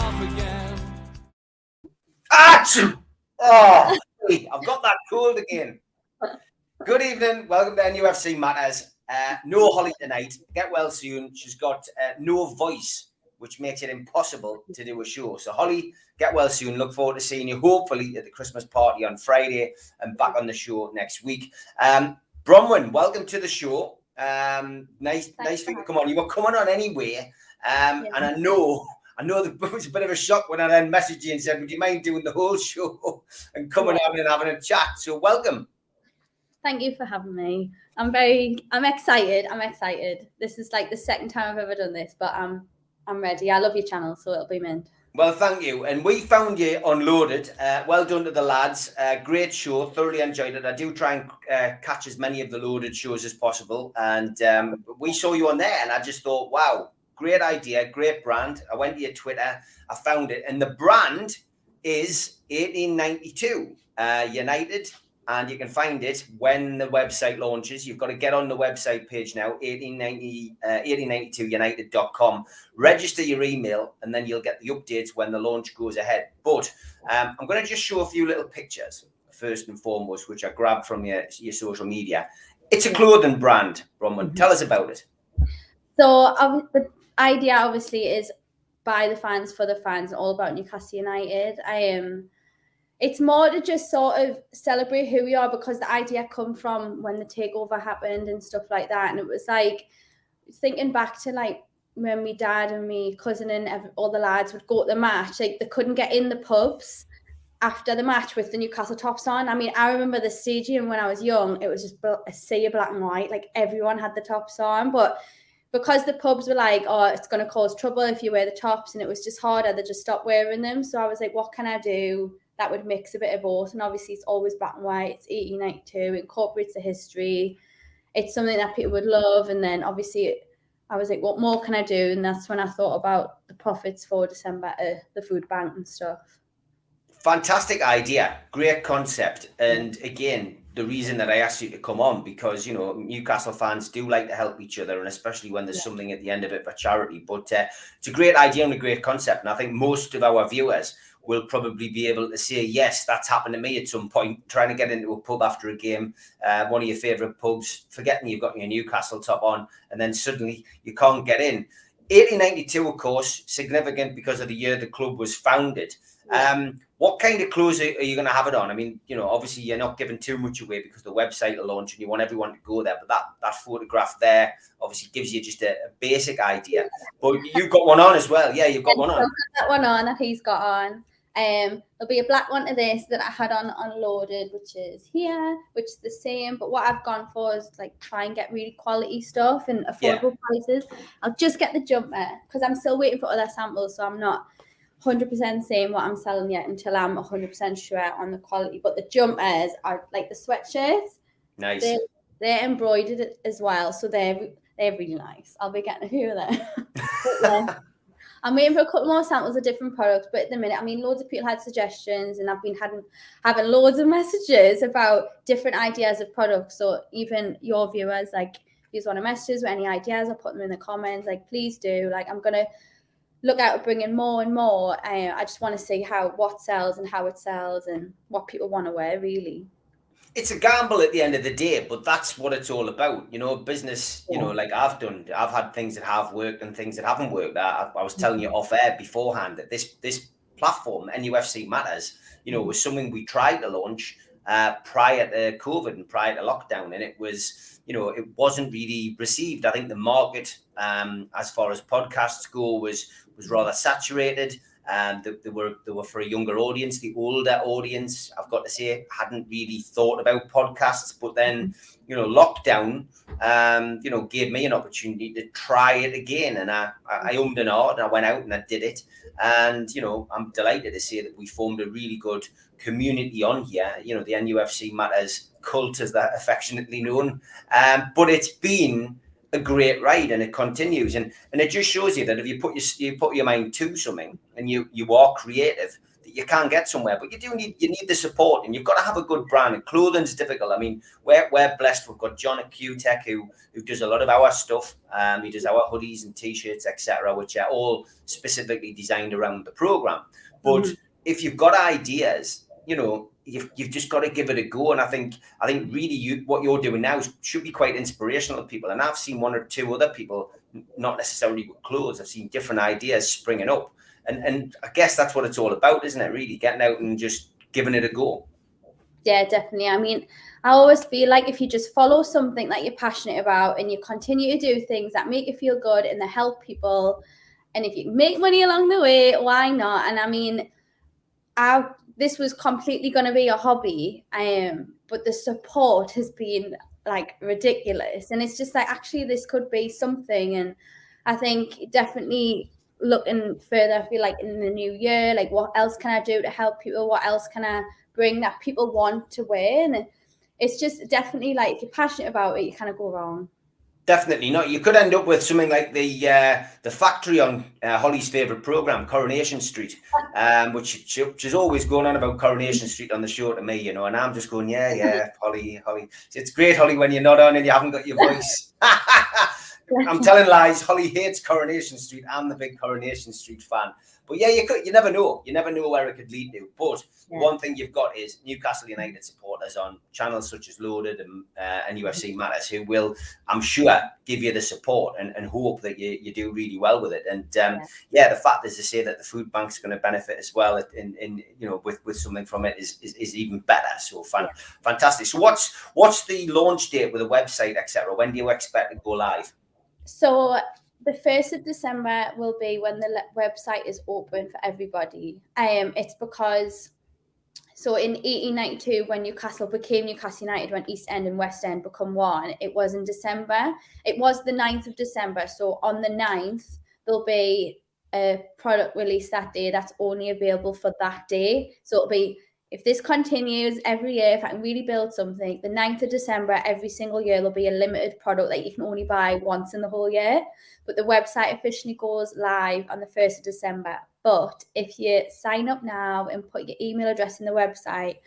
off again. Achoo! Oh, I've got that cold again. Good evening. Welcome to NUFC Matters. No Holly tonight. Get well soon. She's got no voice, which makes it impossible to do a show. So, Holly, get well soon. Look forward to seeing you, hopefully, at the Christmas party on Friday and back on the show next week. Bronwyn, welcome to the show. Nice for you to come on. You were coming on anyway. And I know it was a bit of a shock when I then messaged you and said, would you mind doing the whole show and coming on and having a chat? So welcome. Thank you for having me. I'm excited. This is like the second time I've ever done this, but I'm ready. I love your channel, so it'll be mint. Well, thank you. And we found you unloaded. Well done to the lads. Great show. Thoroughly enjoyed it. I do try and catch as many of the loaded shows as possible. And we saw you on there and I just thought, wow, great idea, great brand. I went to your Twitter, I found it. And the brand is 1892 United. And you can find it when the website launches. You've got to get on the website page now, 1892united.com. Register your email, and then you'll get the updates when the launch goes ahead. But I'm going to just show a few little pictures, first and foremost, which I grabbed from your social media. It's a clothing brand, Bronwyn. Mm-hmm. Tell us about it. So the idea, obviously, is by the fans, for the fans, all about Newcastle United. It's more to just sort of celebrate who we are, because the idea come from when the takeover happened and stuff like that. And it was like thinking back to like when my dad and my cousin and all the lads would go to the match, like they couldn't get in the pubs after the match with the Newcastle tops on. I mean, I remember the stadium when I was young, it was just a sea of black and white, like everyone had the tops on. But because the pubs were like, oh, it's going to cause trouble if you wear the tops, and it was just harder, they just stopped wearing them. So I was like, what can I do that would mix a bit of both? And obviously it's always black and white. It's 1892, incorporates the history. It's something that people would love. And then obviously I was like, what more can I do? And that's when I thought about the profits for December, the food bank and stuff. Fantastic idea. Great concept. And again, the reason that I asked you to come on, because, you know, Newcastle fans do like to help each other, and especially when there's something at the end of it for charity. But it's a great idea and a great concept. And I think most of our viewers will probably be able to say, yes, that's happened to me at some point, trying to get into a pub after a game, one of your favourite pubs, forgetting you've got your Newcastle top on, and then suddenly you can't get in. 1892, of course, significant because of the year the club was founded. What kind of clothes are you going to have it on? I mean, you know, obviously you're not giving too much away because the website will launch and you want everyone to go there. But that photograph there obviously gives you just a basic idea. But you've got one on as well. Yeah, you've got one on. I've got that one on that he's got on. There'll be a black one to this that I had on unloaded, which is here, which is the same. But what I've gone for is like try and get really quality stuff and affordable prices. I'll just get the jumper because I'm still waiting for other samples, so I'm not 100% saying what I'm selling yet until I'm 100% sure on the quality. But the jumpers are like the sweatshirts. Nice. They're embroidered as well, so they're really nice. I'll be getting a few of them. I'm waiting for a couple more samples of different products, but at the minute, I mean, loads of people had suggestions, and I've been having loads of messages about different ideas of products. So even your viewers, like, if you want to messages with any ideas, I'll put them in the comments. Like, please do. Like, I'm gonna look out at bringing more and more. I just want to see what sells and how it sells and what people want to wear, really. It's a gamble at the end of the day, but that's what it's all about. You know, business, you know, like I've had things that have worked and things that haven't worked. I was telling you off air beforehand that this platform, NUFC Matters, you know, was something we tried to launch prior to COVID and prior to lockdown. And it was, you know, it wasn't really received. I think the market, as far as podcasts go, was rather saturated. They were for a younger audience. The older audience, I've got to say, hadn't really thought about podcasts. But then, you know, lockdown, you know, gave me an opportunity to try it again. And I ummed and ahed, and I went out and I did it. And, you know, I'm delighted to say that we formed a really good community on here. You know, the NUFC Matters cult, as they're affectionately known. But it's been a great ride, and it continues, and it just shows you that if you put your mind to something and you are creative, that you can't get somewhere. But you need the support, and you've got to have a good brand. And clothing's difficult. I mean, we're blessed. We've got John at Q-Tech who does a lot of our stuff. He does our hoodies and t-shirts, etc., which are all specifically designed around the program. But if you've got ideas, you know, you've just got to give it a go. And I think really what you're doing now should be quite inspirational to people. And I've seen one or two other people, not necessarily with clothes, I've seen different ideas springing up. And I guess that's what it's all about, isn't it? Really getting out and just giving it a go. Yeah, definitely. I mean, I always feel like if you just follow something that you're passionate about and you continue to do things that make you feel good and that help people, and if you can make money along the way, why not? And I mean, this was completely going to be a hobby, but the support has been like ridiculous. And it's just like, actually, this could be something. And I think definitely looking further, I feel like in the new year, like what else can I do to help people? What else can I bring that people want to wear? And it's just definitely like, if you're passionate about it, you kind of go wrong. Definitely not. You could end up with something like the factory on Holly's favourite programme, Coronation Street, which is always going on about Coronation Street on the show to me, you know, and I'm just going, yeah, Holly. It's great, Holly, when you're not on and you haven't got your voice. I'm telling lies. Holly hates Coronation Street. I'm the big Coronation Street fan. But yeah, you never know. You never know where it could lead to. But one thing you've got is Newcastle United supporters on channels such as Loaded and NUFC Matters, who will, I'm sure, give you the support and hope that you do really well with it. And the fact is to say that the food bank's going to benefit as well in you know, with something from it is even better. So fantastic. So what's the launch date with the website, etc.? When do you expect to go live? So the 1st of December will be when the website is open for everybody. It's because, so in 1892, when Newcastle became Newcastle United, when East End and West End become one, it was in December. It was the 9th of December. So on the 9th, there'll be a product release that day that's only available for that day. So it'll be, if this continues every year, if I can really build something, the 9th of December, every single year, there'll be a limited product that you can only buy once in the whole year. But the website officially goes live on the 1st of December. But if you sign up now and put your email address in the website,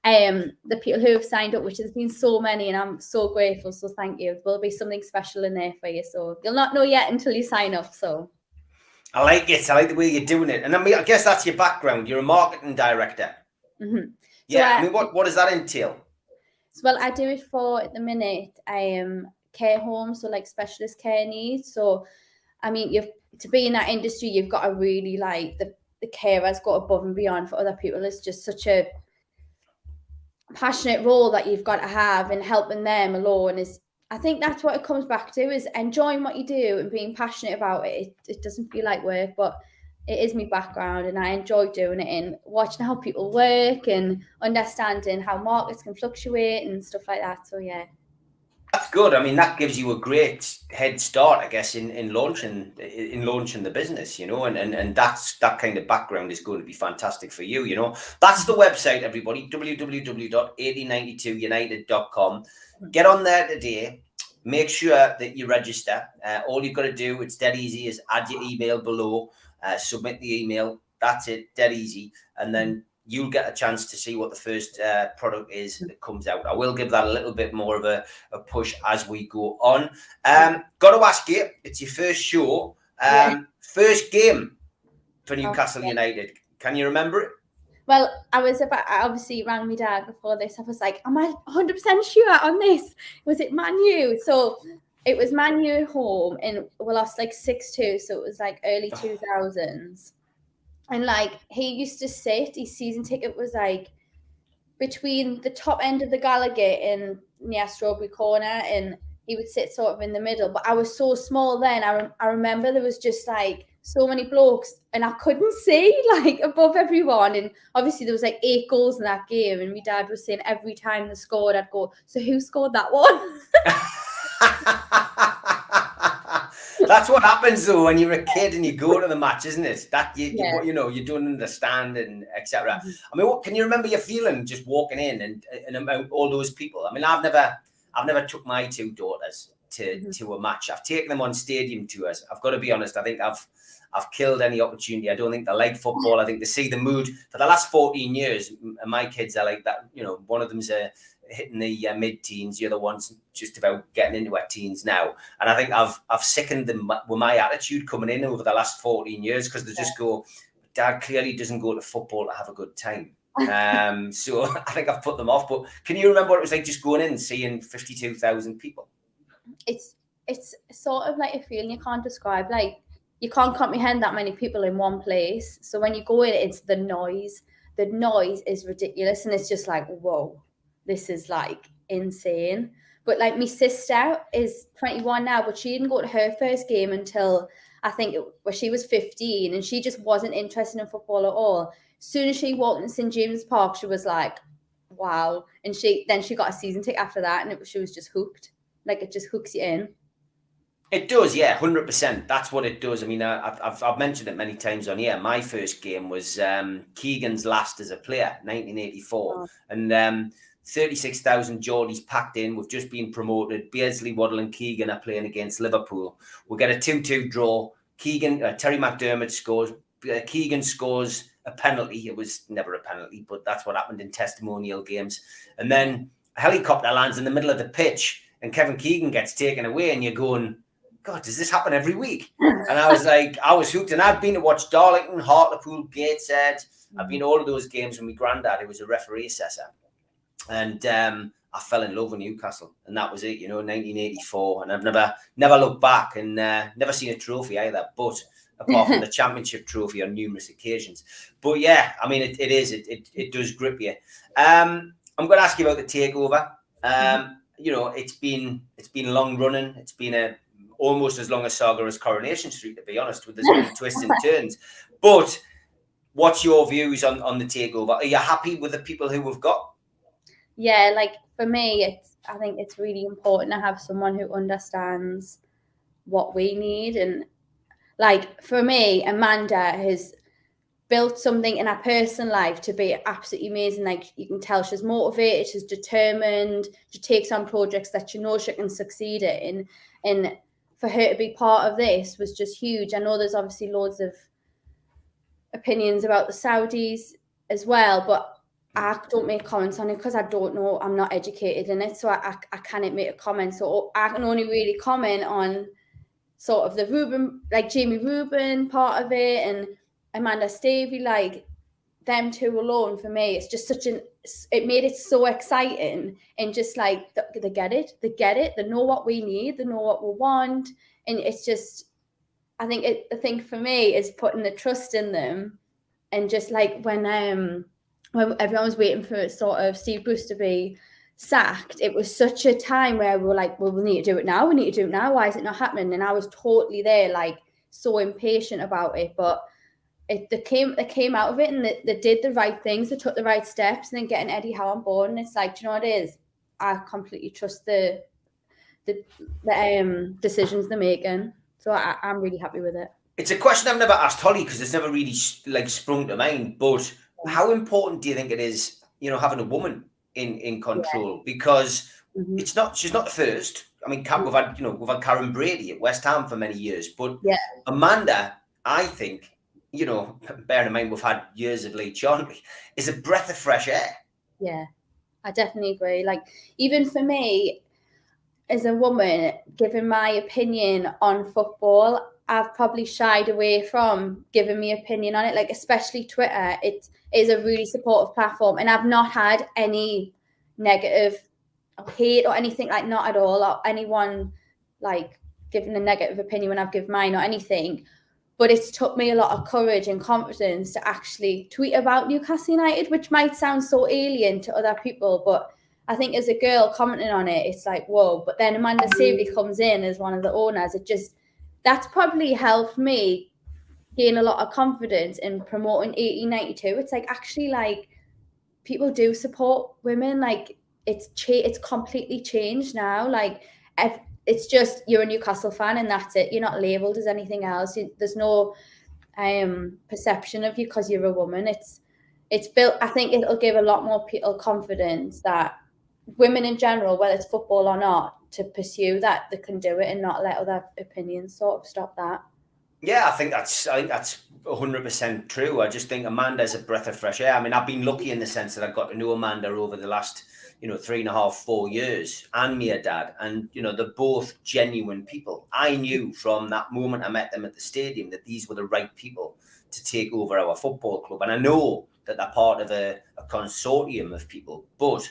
the people who have signed up, which has been so many, and I'm so grateful, so thank you, there'll be something special in there for you. So you'll not know yet until you sign up. So I like it. I like the way you're doing it. And I mean, I guess that's your background. You're a marketing director. Mm-hmm. Yeah, I mean, what does that entail? Well, I do it for, at the minute, care homes, so like specialist care needs. So, I mean, to be in that industry, you've got to really like the carers go above and beyond for other people. It's just such a passionate role that you've got to have, and helping them alone is, I think that's what it comes back to, is enjoying what you do and being passionate about it. It doesn't feel like work, but it is my background, and I enjoy doing it and watching how people work and understanding how markets can fluctuate and stuff like that. So yeah. That's good. I mean, that gives you a great head start, I guess, in launching the business, you know, and that kind of background is going to be fantastic for you, you know. That's the website, everybody, www.1892united.com. Get on there today. Make sure that you register. All you've got to do, it's dead easy, is add your email below, submit the email. That's it, dead easy. And then you'll get a chance to see what the first product is that comes out. I will give that a little bit more of a push as we go on. Got to ask you, it's your first show, first game for Newcastle United. Can you remember it? Well, I obviously rang my dad before this. I was like, am I 100% sure on this? Was it Man U? So it was Man U home, and we lost like 6-2. So it was like early 2000s. And like, he used to sit, his season ticket was like between the top end of the Gallagher and near Strawberry Corner, and he would sit sort of in the middle. But I was so small then. I remember there was just like so many blokes, and I couldn't see like above everyone. And obviously there was like 8 goals in that game, and my dad was saying every time they scored, I'd go, so who scored that one? That's what happens though when you're a kid and you go to the match, isn't it? That you know, you don't understand and etc. I mean, what can you remember your feeling just walking in and about all those people? I mean, I've never took my 2 daughters to a match. I've taken them on stadium tours. I've got to be honest. I think I've I've killed any opportunity. I don't think they like football. I think they see the mood for the last 14 years. And my kids are like that. You know, one of them's hitting the mid-teens. The other one's just about getting into her teens now. And I think I've sickened them with my attitude coming in over the last 14 years because they just go, Dad clearly doesn't go to football to have a good time. So I think I've put them off. But can you remember what it was like just going in and seeing 52,000 people? It's sort of like a feeling you can't describe. Like, you can't comprehend that many people in one place. So when you go in, it's the noise. The noise is ridiculous, and it's just like, whoa, this is like insane. But like, my sister is 21 now, but she didn't go to her first game until I think she was 15, and she just wasn't interested in football at all. As soon as she walked in St James Park, she was like, wow. And she got a season ticket after that, and she was just hooked. Like, it just hooks you in. It does, yeah, 100%. That's what it does. I mean, I've mentioned it many times on here. My first game was Keegan's last as a player, 1984. Oh. And 36,000 Geordies packed in. We've just been promoted. Beardsley, Waddle and Keegan are playing against Liverpool. We'll get a 2-2 draw. Terry McDermott scores. Keegan scores a penalty. It was never a penalty, but that's what happened in testimonial games. And then a helicopter lands in the middle of the pitch and Kevin Keegan gets taken away, and you're going, God, does this happen every week? And I was like, I was hooked. And I'd been to watch Darlington, Hartlepool, Gateshead. I've been to all of those games with my granddad, who was a referee assessor. And I fell in love with Newcastle. And that was it, 1984. And I've never looked back, and never seen a trophy either, but apart from the championship trophy on numerous occasions. But yeah, I mean, it does grip you. I'm going to ask you about the takeover. It's been long running. It's been almost as long a saga as Coronation Street, to be honest, with as many twists and turns. But what's your views on the takeover? Are you happy with the people who we've got? Yeah, like, for me, I think it's really important to have someone who understands what we need. And like, for me, Amanda has built something in her personal life to be absolutely amazing. Like, you can tell she's motivated, she's determined, she takes on projects that she knows she can succeed in. And for her to be part of this was just huge. I know there's obviously loads of opinions about the Saudis as well, but I don't make comments on it because I don't know. I'm not educated in it, so I cannot make a comment. So I can only really comment on sort of the Reuben, like Jamie Reuben part of it, and Amanda Stavey, like them two alone. For me, it's just it made it so exciting, and just like they get it, they know what we need, they know what we want, and it's just, I think for me is putting the trust in them, and just like when everyone was waiting for sort of Steve Bruce to be sacked, it was such a time where we were like, well, we need to do it now. Why is it not happening? And I was totally there, like, so impatient about it. But they came out of it, and they did the right things. They took the right steps, and then getting Eddie Howe on board. And it's like, do you know what it is? I completely trust the decisions they're making. So I'm really happy with it. It's a question I've never asked Holly because it's never really sprung to mind. But how important do you think it is, having a woman in control? Yeah. Because she's not the first. I mean, we've had Karen Brady at West Ham for many years, but Amanda, I think, bearing in mind we've had years of Lee Charnley, is a breath of fresh air. Yeah, I definitely agree. Like, even for me, as a woman, giving my opinion on football, I've probably shied away from giving my opinion on it. Like, especially Twitter, it is a really supportive platform, and I've not had any negative hate or anything, like, not at all, or anyone like giving a negative opinion when I've given mine or anything. But it's took me a lot of courage and confidence to actually tweet about Newcastle United, which might sound so alien to other people, but I think as a girl commenting on it, it's like, whoa. But then Amanda Stavey comes in as one of the owners. That's probably helped me gain a lot of confidence in promoting 1892. It's like, actually, like, people do support women. Like, it's completely changed now. Like, it's just, you're a Newcastle fan and that's it. You're not labelled as anything else. There's no perception of you because you're a woman. It's built, I think it'll give a lot more people confidence that women in general, whether it's football or not, to pursue that, they can do it and not let other opinions sort of stop that. Yeah, I think that's 100% true. I just think Amanda's a breath of fresh air. I mean, I've been lucky in the sense that I've got to know Amanda over the last, 3.5, 4 years, and me, dad, and they're both genuine people. I knew from that moment I met them at the stadium that these were the right people to take over our football club, and I know that they're part of a consortium of people, but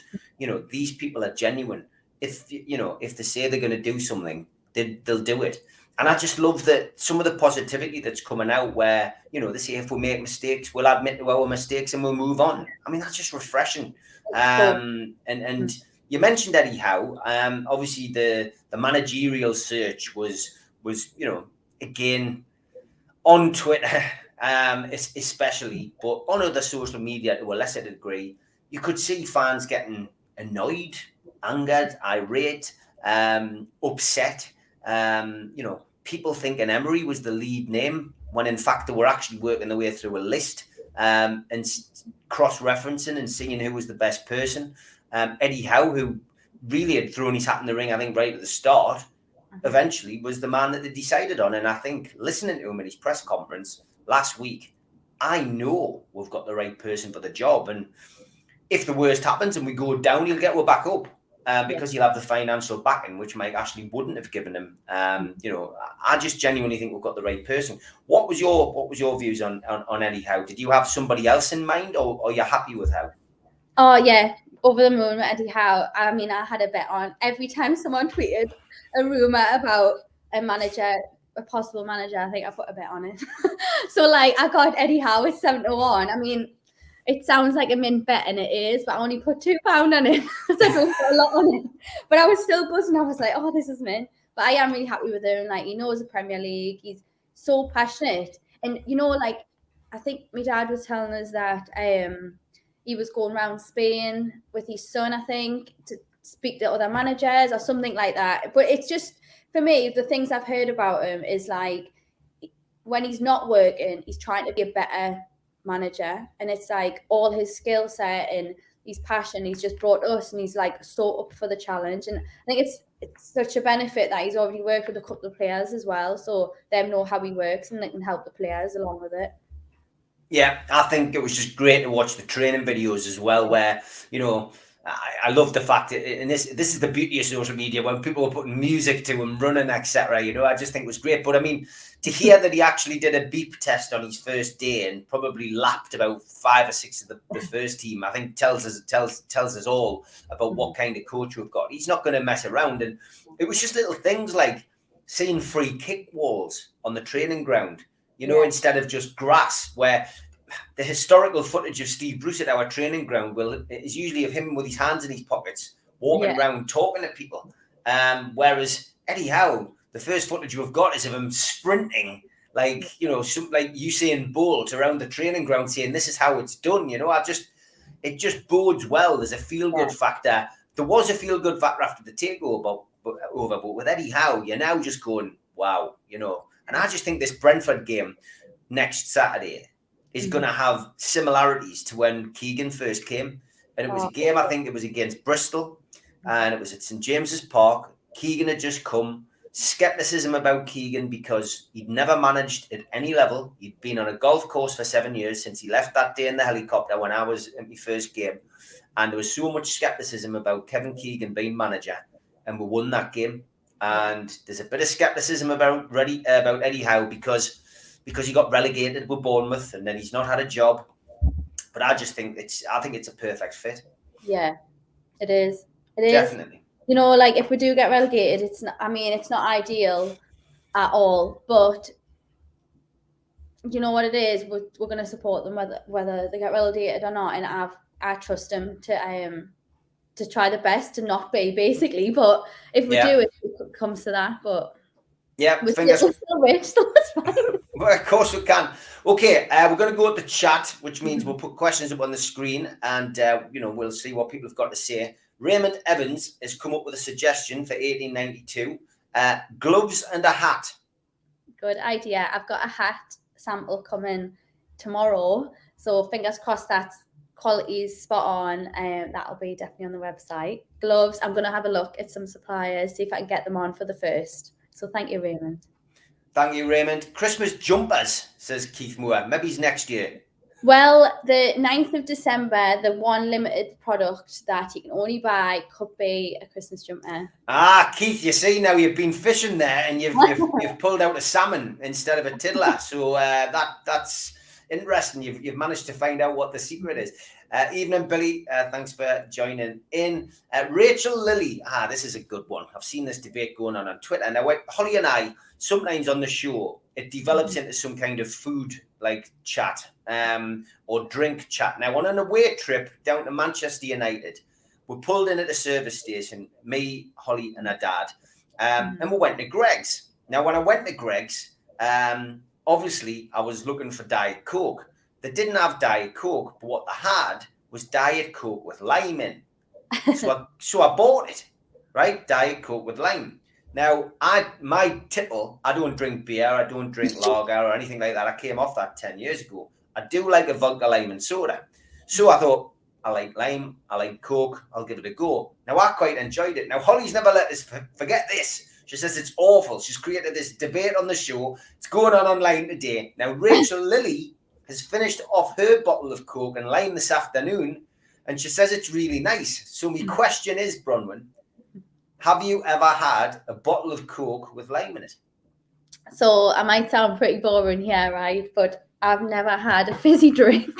these people are genuine. If they say they're going to do something, they'll do it. And I just love that some of the positivity that's coming out where, they say if we make mistakes, we'll admit to our mistakes and we'll move on. I mean, that's just refreshing. And you mentioned Eddie Howe. Obviously the managerial search was again on Twitter, especially, but on other social media to a lesser degree, you could see fans getting annoyed, angered, irate, upset. People thinking Emery was the lead name when in fact they were actually working their way through a list and cross-referencing and seeing who was the best person. Eddie Howe, who really had thrown his hat in the ring, I think, right at the start, eventually was the man that they decided on. And I think listening to him in his press conference last week, I know we've got the right person for the job. And if the worst happens and we go down, he'll get us back up. Because he'll have the financial backing, which Mike Ashley wouldn't have given him. I just genuinely think we've got the right person. What was your views on Eddie Howe? Did you have somebody else in mind, or are you happy with Howe? Oh yeah, over the moon with Eddie Howe. I mean, I had a bet on every time someone tweeted a rumor about a possible manager. I think I put a bet on it. So like, I got Eddie Howe at 7-1. I mean, it sounds like a mint bet, and it is, but I only put £2 on it. So I don't put a lot on it. But I was still buzzing. I was like, oh, this is mint. But I am really happy with him. Like, he knows the Premier League. He's so passionate. And, like, I think my dad was telling us that he was going around Spain with his son, I think, to speak to other managers or something like that. But it's just, for me, the things I've heard about him is like, when he's not working, he's trying to be a better manager, and it's like all his skill set and his passion he's just brought us, and he's like so up for the challenge. And I think it's such a benefit that he's already worked with a couple of players as well, so they know how he works and they can help the players along with it. Yeah, I think it was just great to watch the training videos as well, where I love the fact that, and this is the beauty of social media, when people were putting music to him, running, etc. I just think it was great. But I mean, to hear that he actually did a beep test on his first day and probably lapped about 5 or 6 of the first team, I think tells us all about what kind of coach we've got. He's not going to mess around. And it was just little things like seeing free kick walls on the training ground, instead of just grass, where the historical footage of Steve Bruce at our training ground is usually of him with his hands in his pockets, walking around talking to people. Whereas Eddie Howe, the first footage we've got is of him sprinting, like like Usain Bolt around the training ground, saying this is how it's done. It just bodes well. There's a feel-good factor. There was a feel-good factor after the takeover, but with Eddie Howe, you're now just going, wow, And I just think this Brentford game next Saturday is going to have similarities to when Keegan first came. And it was a game, I think it was against Bristol, and it was at St James's Park. Keegan had just come. Skepticism about Keegan because he'd never managed at any level. He'd been on a golf course for 7 years since he left that day in the helicopter when I was in my first game. And there was so much skepticism about Kevin Keegan being manager, and we won that game. And there's a bit of skepticism about Eddie Howe because he got relegated with Bournemouth and then he's not had a job. But I just think it's a perfect fit. Yeah, it is. It is. Definitely. Like if we do get relegated, it's not ideal at all. But you know what it is, we're going to support them whether they get relegated or not. And I trust them to try the best to not be, basically. But if we do, it comes to that. But yeah, we're still rich, so that's fine. Well, of course we can. Okay, we're going to go to the chat, which means we'll put questions up on the screen, and we'll see what people have got to say. Raymond Evans has come up with a suggestion for 1892: gloves and a hat. Good idea. I've got a hat sample coming tomorrow, so fingers crossed that quality is spot on, and that'll be definitely on the website. Gloves, I'm going to have a look at some suppliers, see if I can get them on for the first. So thank you, Raymond. Thank you, Raymond. Christmas jumpers, says Keith Moore. Maybe it's next year. Well, the 9th of December, the one limited product that you can only buy could be a Christmas jumper. Ah, Keith, you see now you've been fishing there and you've pulled out a salmon instead of a tiddler. So that's interesting. You've managed to find out what the secret is. Evening, Billy. Thanks for joining in. Rachel Lilly. This is a good one. I've seen this debate going on Twitter. Now, Holly and I, sometimes on the show, it develops into some kind of food like chat or drink chat. Now, on an away trip down to Manchester United, we pulled in at the service station, me, Holly, and her dad, and we went to Greg's. Now, when I went to Greg's, obviously, I was looking for Diet Coke. They didn't have Diet Coke, but what they had was Diet Coke with lime in. So I bought it, right? Diet Coke with lime. Now, my tipple, I don't drink beer, I don't drink lager or anything like that. I came off that 10 years ago. I do like a vodka lime and soda. So I thought, I like lime, I like Coke, I'll give it a go. Now, I quite enjoyed it. Now, Holly's never let us forget this. She says it's awful. She's created this debate on the show. It's going on online today. Now, Rachel Lilly has finished off her bottle of Coke and lime this afternoon, and she says it's really nice. So my question is, Bronwyn, have you ever had a bottle of Coke with lime in it? So I might sound pretty boring here, right? But I've never had a fizzy drink.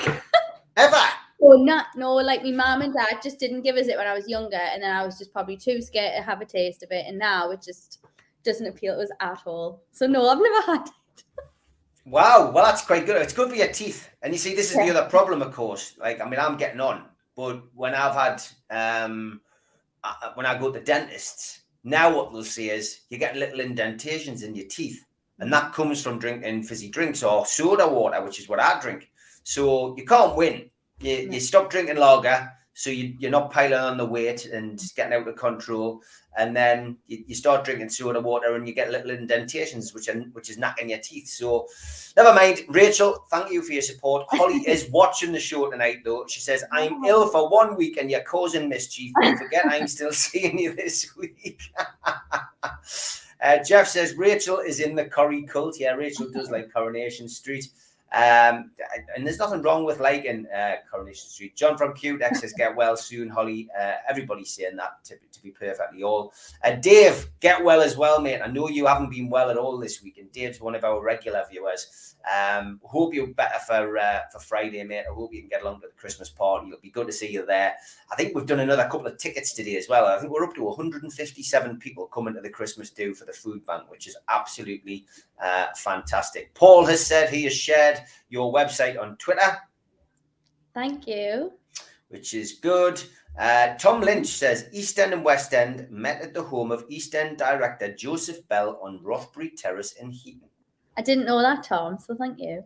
Ever? No, like my mum and dad just didn't give us it when I was younger, and then I was just probably too scared to have a taste of it, and now it just doesn't appeal to us at all. So no, I've never had it. Wow, well that's quite good. It's good for your teeth. And you see, this is the other problem, of course. Like, I mean, I'm getting on, but when I've had when I go to the dentists, now what they'll see is you get little indentations in your teeth, and that comes from drinking fizzy drinks or soda water, which is what I drink. So you can't win. You stop drinking lager, so you're not piling on the weight and getting out of control, and then you start drinking soda water and you get little indentations, which is knacking your teeth. So never mind. Rachel, thank you for your support. Holly is watching the show tonight, though. She says, I'm ill for 1 week and you're causing mischief. Don't forget, I'm still seeing you this week. Jeff says, Rachel is in the curry cult. Yeah, Rachel does like Coronation Street. And there's nothing wrong with liking Coronation Street. John from QTech says, get well soon, Holly. Everybody's saying that, to be perfectly all. Dave, get well as well, mate. I know you haven't been well at all this week, and Dave's one of our regular viewers. Hope you're better for Friday, mate. I hope you can get along to the Christmas party. It'll be good to see you there. I think we've done another couple of tickets today as well. I think we're up to 157 people coming to the Christmas do for the food bank, which is absolutely fantastic. Paul has said he has shared your website on Twitter. Thank you. Which is good. Tom Lynch says, East End and West End met at the home of East End director Joseph Bell on Rothbury Terrace in Heaton. I didn't know that, Tom, so thank you.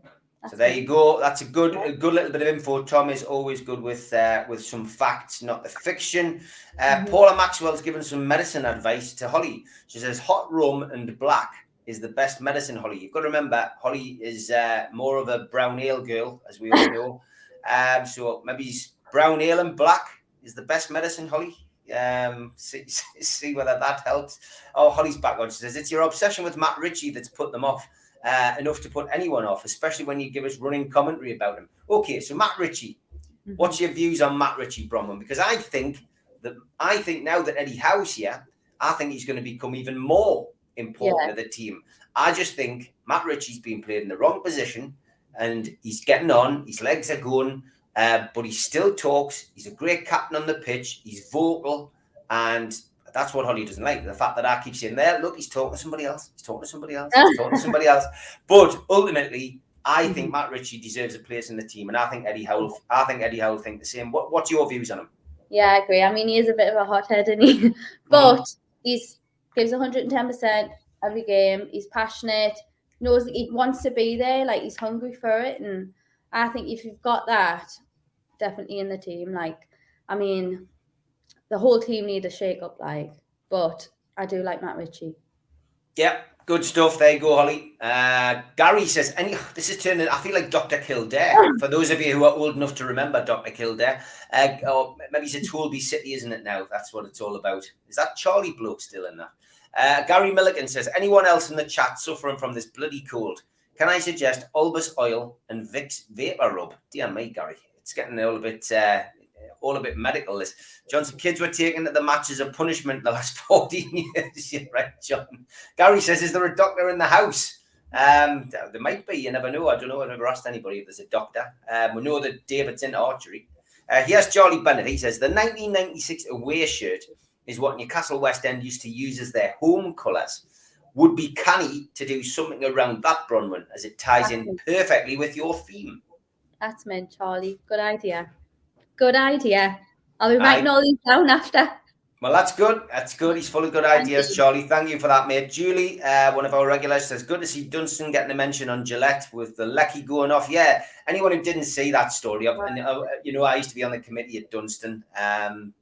So there you go. That's a good little bit of info. Tom is always good with some facts, not the fiction. Paula Maxwell's given some medicine advice to Holly. She says hot rum and black is the best medicine, Holly. You've got to remember, Holly is more of a brown ale girl, as we all know. So maybe brown ale and black is the best medicine, Holly. See whether that helps. Oh, Holly's back on. She says, it's your obsession with Matt Ritchie that's put them off. Enough to put anyone off, especially when you give us running commentary about him. Okay, so Matt Ritchie, what's your views on Matt Ritchie, Bronwyn? Because I think now that Eddie Howe's here, I think he's going to become even more important to the team. I just think Matt Ritchie's been played in the wrong position, and he's getting on. His legs are going, but he still talks. He's a great captain on the pitch. He's vocal, and that's what Holly doesn't like. The fact that I keep saying, there, look, he's talking to somebody else. He's talking to somebody else. He's talking to somebody else. But ultimately, I think Matt Ritchie deserves a place in the team, and I think Eddie Howe think the same. What's your views on him? Yeah, I agree. I mean, he is a bit of a hothead, isn't he? But he gives 110% every game. He's passionate. Knows that he wants to be there. Like, he's hungry for it. And I think if you've got that, definitely in the team. Like, I mean, the whole team need a shake-up, but I do like Matt Ritchie. Yeah, good stuff. There you go, Holly. Gary says, this is turning, I feel like Dr. Kildare. For those of you who are old enough to remember Dr. Kildare, or maybe it's a Toolby City, isn't it now? That's what it's all about. Is that Charlie bloke still in that? Gary Milligan says, anyone else in the chat suffering from this bloody cold? Can I suggest Albus oil and Vicks vapor rub? Dear me, Gary, it's getting all a bit medical. This Johnson, kids were taken to the match as a punishment the last 14 years. You're right, John. Gary says, is there a doctor in the house? There might be, you never know. I don't know. I've never asked anybody if there's a doctor. We know that David's into archery. Here's Charlie Bennett. He says the 1996 away shirt is what Newcastle West End used to use as their home colours. Would be canny to do something around that, Bronwyn, as it ties in perfectly with your theme. That's meant, Charlie. Good idea. Good idea. I'll be writing all these down after. Well, that's good. That's good. He's full of good ideas, Charlie. Thank you for that, mate. Julie, one of our regulars, says, good to see Dunstan getting a mention on Gillette with the Lecky going off. Yeah, anyone who didn't see that story, I used to be on the committee at Dunstan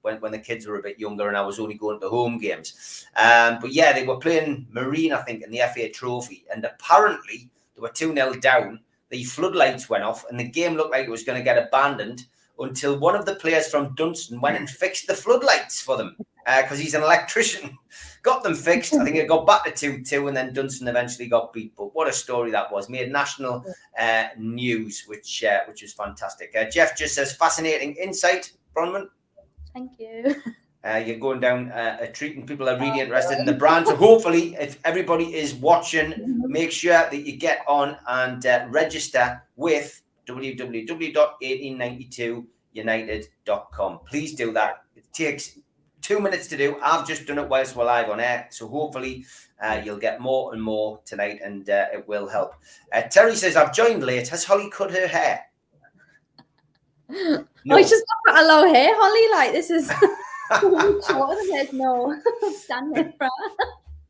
when the kids were a bit younger and I was only going to home games. But yeah, they were playing Marine, I think, in the FA Trophy. And apparently they were 2-0 down. The floodlights went off and the game looked like it was going to get abandoned until one of the players from Dunstan went and fixed the floodlights for them because he's an electrician. Got them fixed. I think it got back to 2-2 and then Dunstan eventually got beat. But what a story that was. Made national news, which was fantastic. Jeff just says, fascinating insight, Bronwyn. Thank you. You're going down a treat and people are really interested in the brand. So hopefully, if everybody is watching, make sure that you get on and register with www.1892united.com. Please do that. It takes 2 minutes to do. I've just done it whilst we're live on air. So hopefully you'll get more and more tonight and it will help. Terry says, I've joined late. Has Holly cut her hair? No. Oh, it's just got a low hair, Holly. Like, this is shorter than it. No, stand there, bro.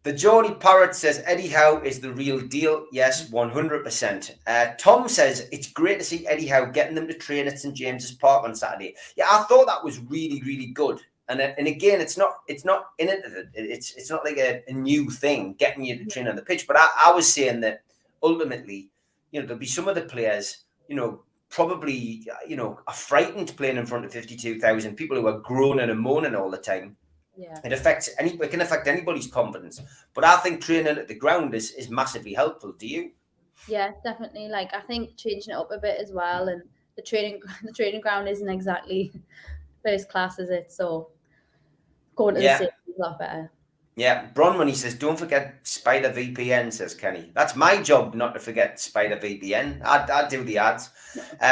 The Geordie Parrot says, Eddie Howe is the real deal. Yes, 100%. Tom says, it's great to see Eddie Howe getting them to train at St James's Park on Saturday. Yeah, I thought that was really, really good. And again, it's not innovative. It's not like a new thing, getting you to train on the pitch. But I was saying that ultimately, there'll be some of the players, probably, are frightened playing in front of 52,000 people who are groaning and moaning all the time. Yeah. It can affect anybody's confidence. But I think training at the ground is massively helpful. Do you? Yeah, definitely. Like, I think changing it up a bit as well, and the training ground isn't exactly first class, is it? So going to the city is a lot better. Yeah, Bronwyn, he says, don't forget Spider VPN, says Kenny. That's my job, not to forget Spider VPN. I do the ads.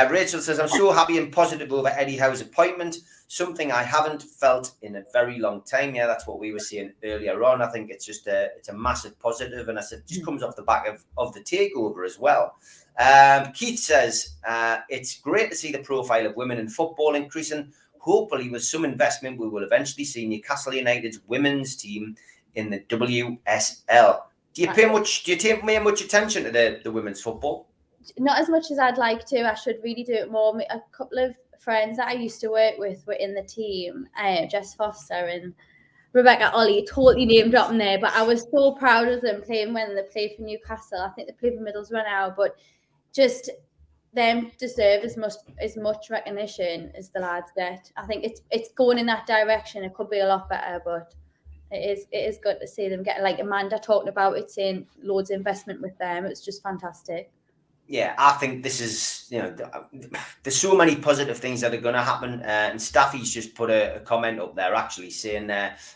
Rachel says, I'm so happy and positive over Eddie Howe's appointment. Something I haven't felt in a very long time. Yeah, that's what we were saying earlier on. I think it's just it's a massive positive, and it just comes off the back of the takeover as well. Keith says, it's great to see the profile of women in football increasing. Hopefully, with some investment, we will eventually see Newcastle United's women's team in the WSL. Do you pay much attention to the women's football? Not as much as I'd like to. I should really do it more. A couple of friends that I used to work with were in the team, Jess Foster and Rebecca Ollie, totally name dropping there, but I was so proud of them playing when they played for Newcastle. I think they played for Middlesbrough now, but just them deserve as much recognition as the lads get. I think it's going in that direction. It could be a lot better, but it is good to see them get, like Amanda talking about it, saying loads of investment with them. It's just fantastic. Yeah, I think this is, there's so many positive things that are going to happen. And Staffy's just put a comment up there actually saying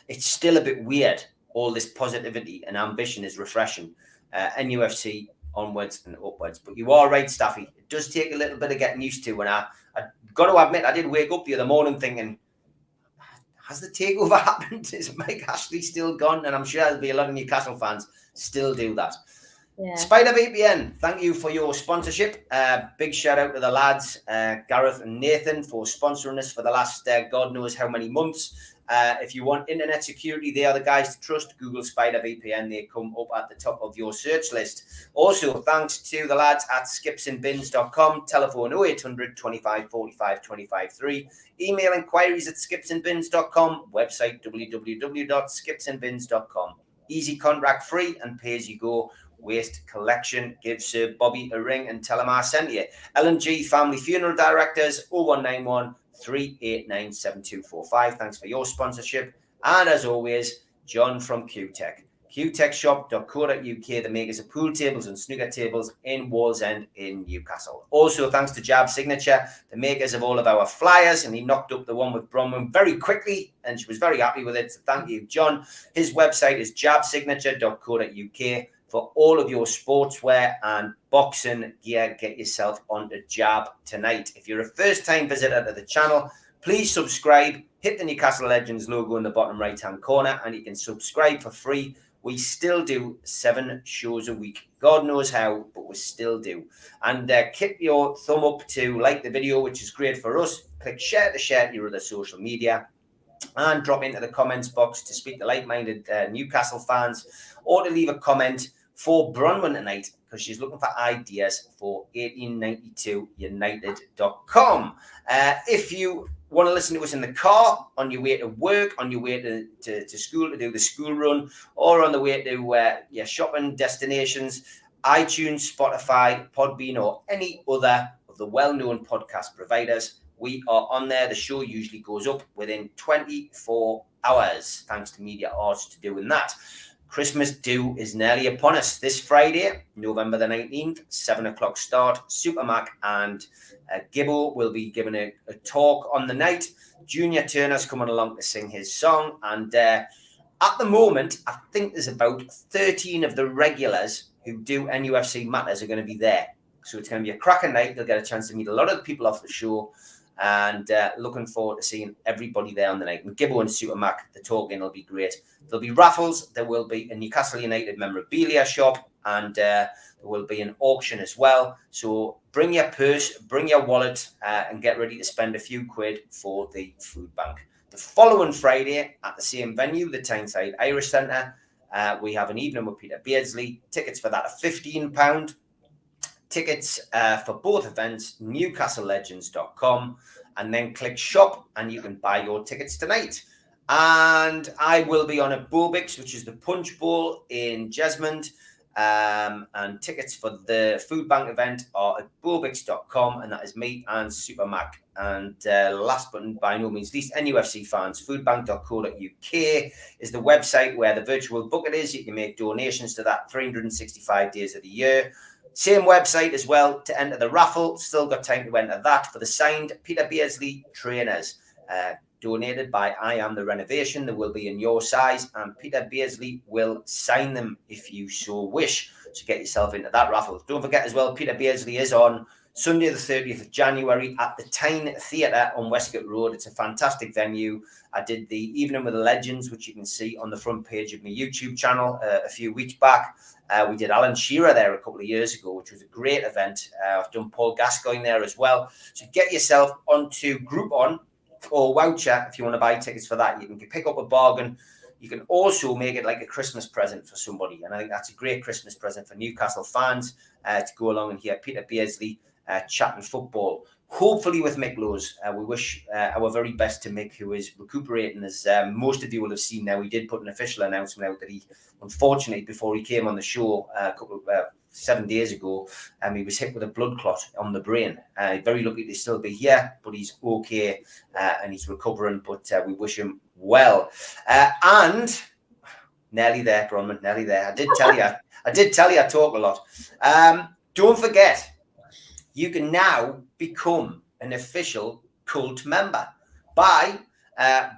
it's still a bit weird. All this positivity and ambition is refreshing. NUFC onwards and upwards. But you are right, Staffy. It does take a little bit of getting used to. And I got to admit, I did wake up the other morning thinking, has the takeover happened? Is Mike Ashley still gone? And I'm sure there'll be a lot of Newcastle fans still do that. Yeah. Spider VPN, thank you for your sponsorship. Big shout out to the lads, Gareth and Nathan, for sponsoring us for the last God knows how many months. If you want internet security, they are the guys to trust. Google Spider VPN, they come up at the top of your search list. Also, thanks to the lads at skipsandbins.com, telephone 0800 25 45 25 3, email inquiries at skipsandbins.com, website www.skipsandbins.com. Easy contract free and pay as you go. Waste collection. Give Sir Bobby a ring and tell him I sent you. L&G Family Funeral Directors 0191 389 7245. Thanks for your sponsorship. And as always, John from QTech. qtechshop.co.uk, the makers of pool tables and snooker tables in Wallsend in Newcastle. Also, thanks to Jab Signature, the makers of all of our flyers, and he knocked up the one with Bronwyn very quickly, and she was very happy with it. So thank you, John. His website is jabsignature.co.uk for all of your sportswear and boxing gear. Get yourself onto Jab tonight. If you're a first-time visitor to the channel, please subscribe. Hit the Newcastle Legends logo in the bottom right-hand corner, and you can subscribe for free. We still do 7 shows a week. God knows how, but we still do. And keep your thumb up to like the video, which is great for us. Click share to share to your other social media. And drop into the comments box to speak to like-minded Newcastle fans, or to leave a comment for Bronwyn tonight, because she's looking for ideas for 1892united.com. If you want to listen to us in the car, on your way to work, on your way to school to do the school run, or on the way to your shopping destinations, iTunes, Spotify, Podbean, or any other of the well-known podcast providers, we are on there. The show usually goes up within 24 hours, thanks to Media Arts to doing that. Christmas do is nearly upon us. This Friday, November the 19th, 7 o'clock start. Supermac and Gibbo will be giving a talk on the night. Junior Turner's coming along to sing his song. And at the moment, I think there's about 13 of the regulars who do NUFC Matters are going to be there. So it's going to be a cracking night. They'll get a chance to meet a lot of the people off the show. And looking forward to seeing everybody there on the night. And Gibbo and Supermac, the talking will be great. There'll be raffles. There will be a Newcastle United memorabilia shop, and there will be an auction as well. So bring your purse, bring your wallet, and get ready to spend a few quid for the food bank. The following Friday at the same venue, the Tyneside Irish Centre, we have an evening with Peter Beardsley. Tickets for that are £15. Tickets for both events, newcastlelegends.com, and then click shop and you can buy your tickets tonight. And I will be on at Bobix, which is the Punch Bowl in Jesmond. And tickets for the food bank event are at bobix.com, and that is me and Supermac. And last but by no means least, NUFC fans, foodbank.co.uk is the website where the virtual bucket is. You can make donations to that 365 days of the year. Same website as well to enter the raffle. Still got time to enter that for the signed Peter Beardsley trainers. Donated by I Am The Renovation. They will be in your size, and Peter Beardsley will sign them if you so wish. So get yourself into that raffle. Don't forget as well, Peter Beardsley is on Sunday the 30th of January at the Tyne Theatre on Westgate Road. It's a fantastic venue. I did the Evening with the Legends, which you can see on the front page of my YouTube channel a few weeks back. We did Alan Shearer there a couple of years ago, which was a great event. I've done Paul Gascoigne there as well. So get yourself onto Groupon or Voucher if you want to buy tickets for that. You can pick up a bargain. You can also make it like a Christmas present for somebody. And I think that's a great Christmas present for Newcastle fans to go along and hear Peter Beardsley chatting football. Hopefully with Mick Lowes. We wish our very best to Mick, who is recuperating. As most of you will have seen now, we did put an official announcement out that he, unfortunately, before he came on the show a couple of 7 days ago, he was hit with a blood clot on the brain. Very lucky to still be here, but he's okay and he's recovering, but we wish him well. And nearly there, Bronwyn, nearly there. I did tell you I talk a lot. Don't forget, you can now become an official cult member by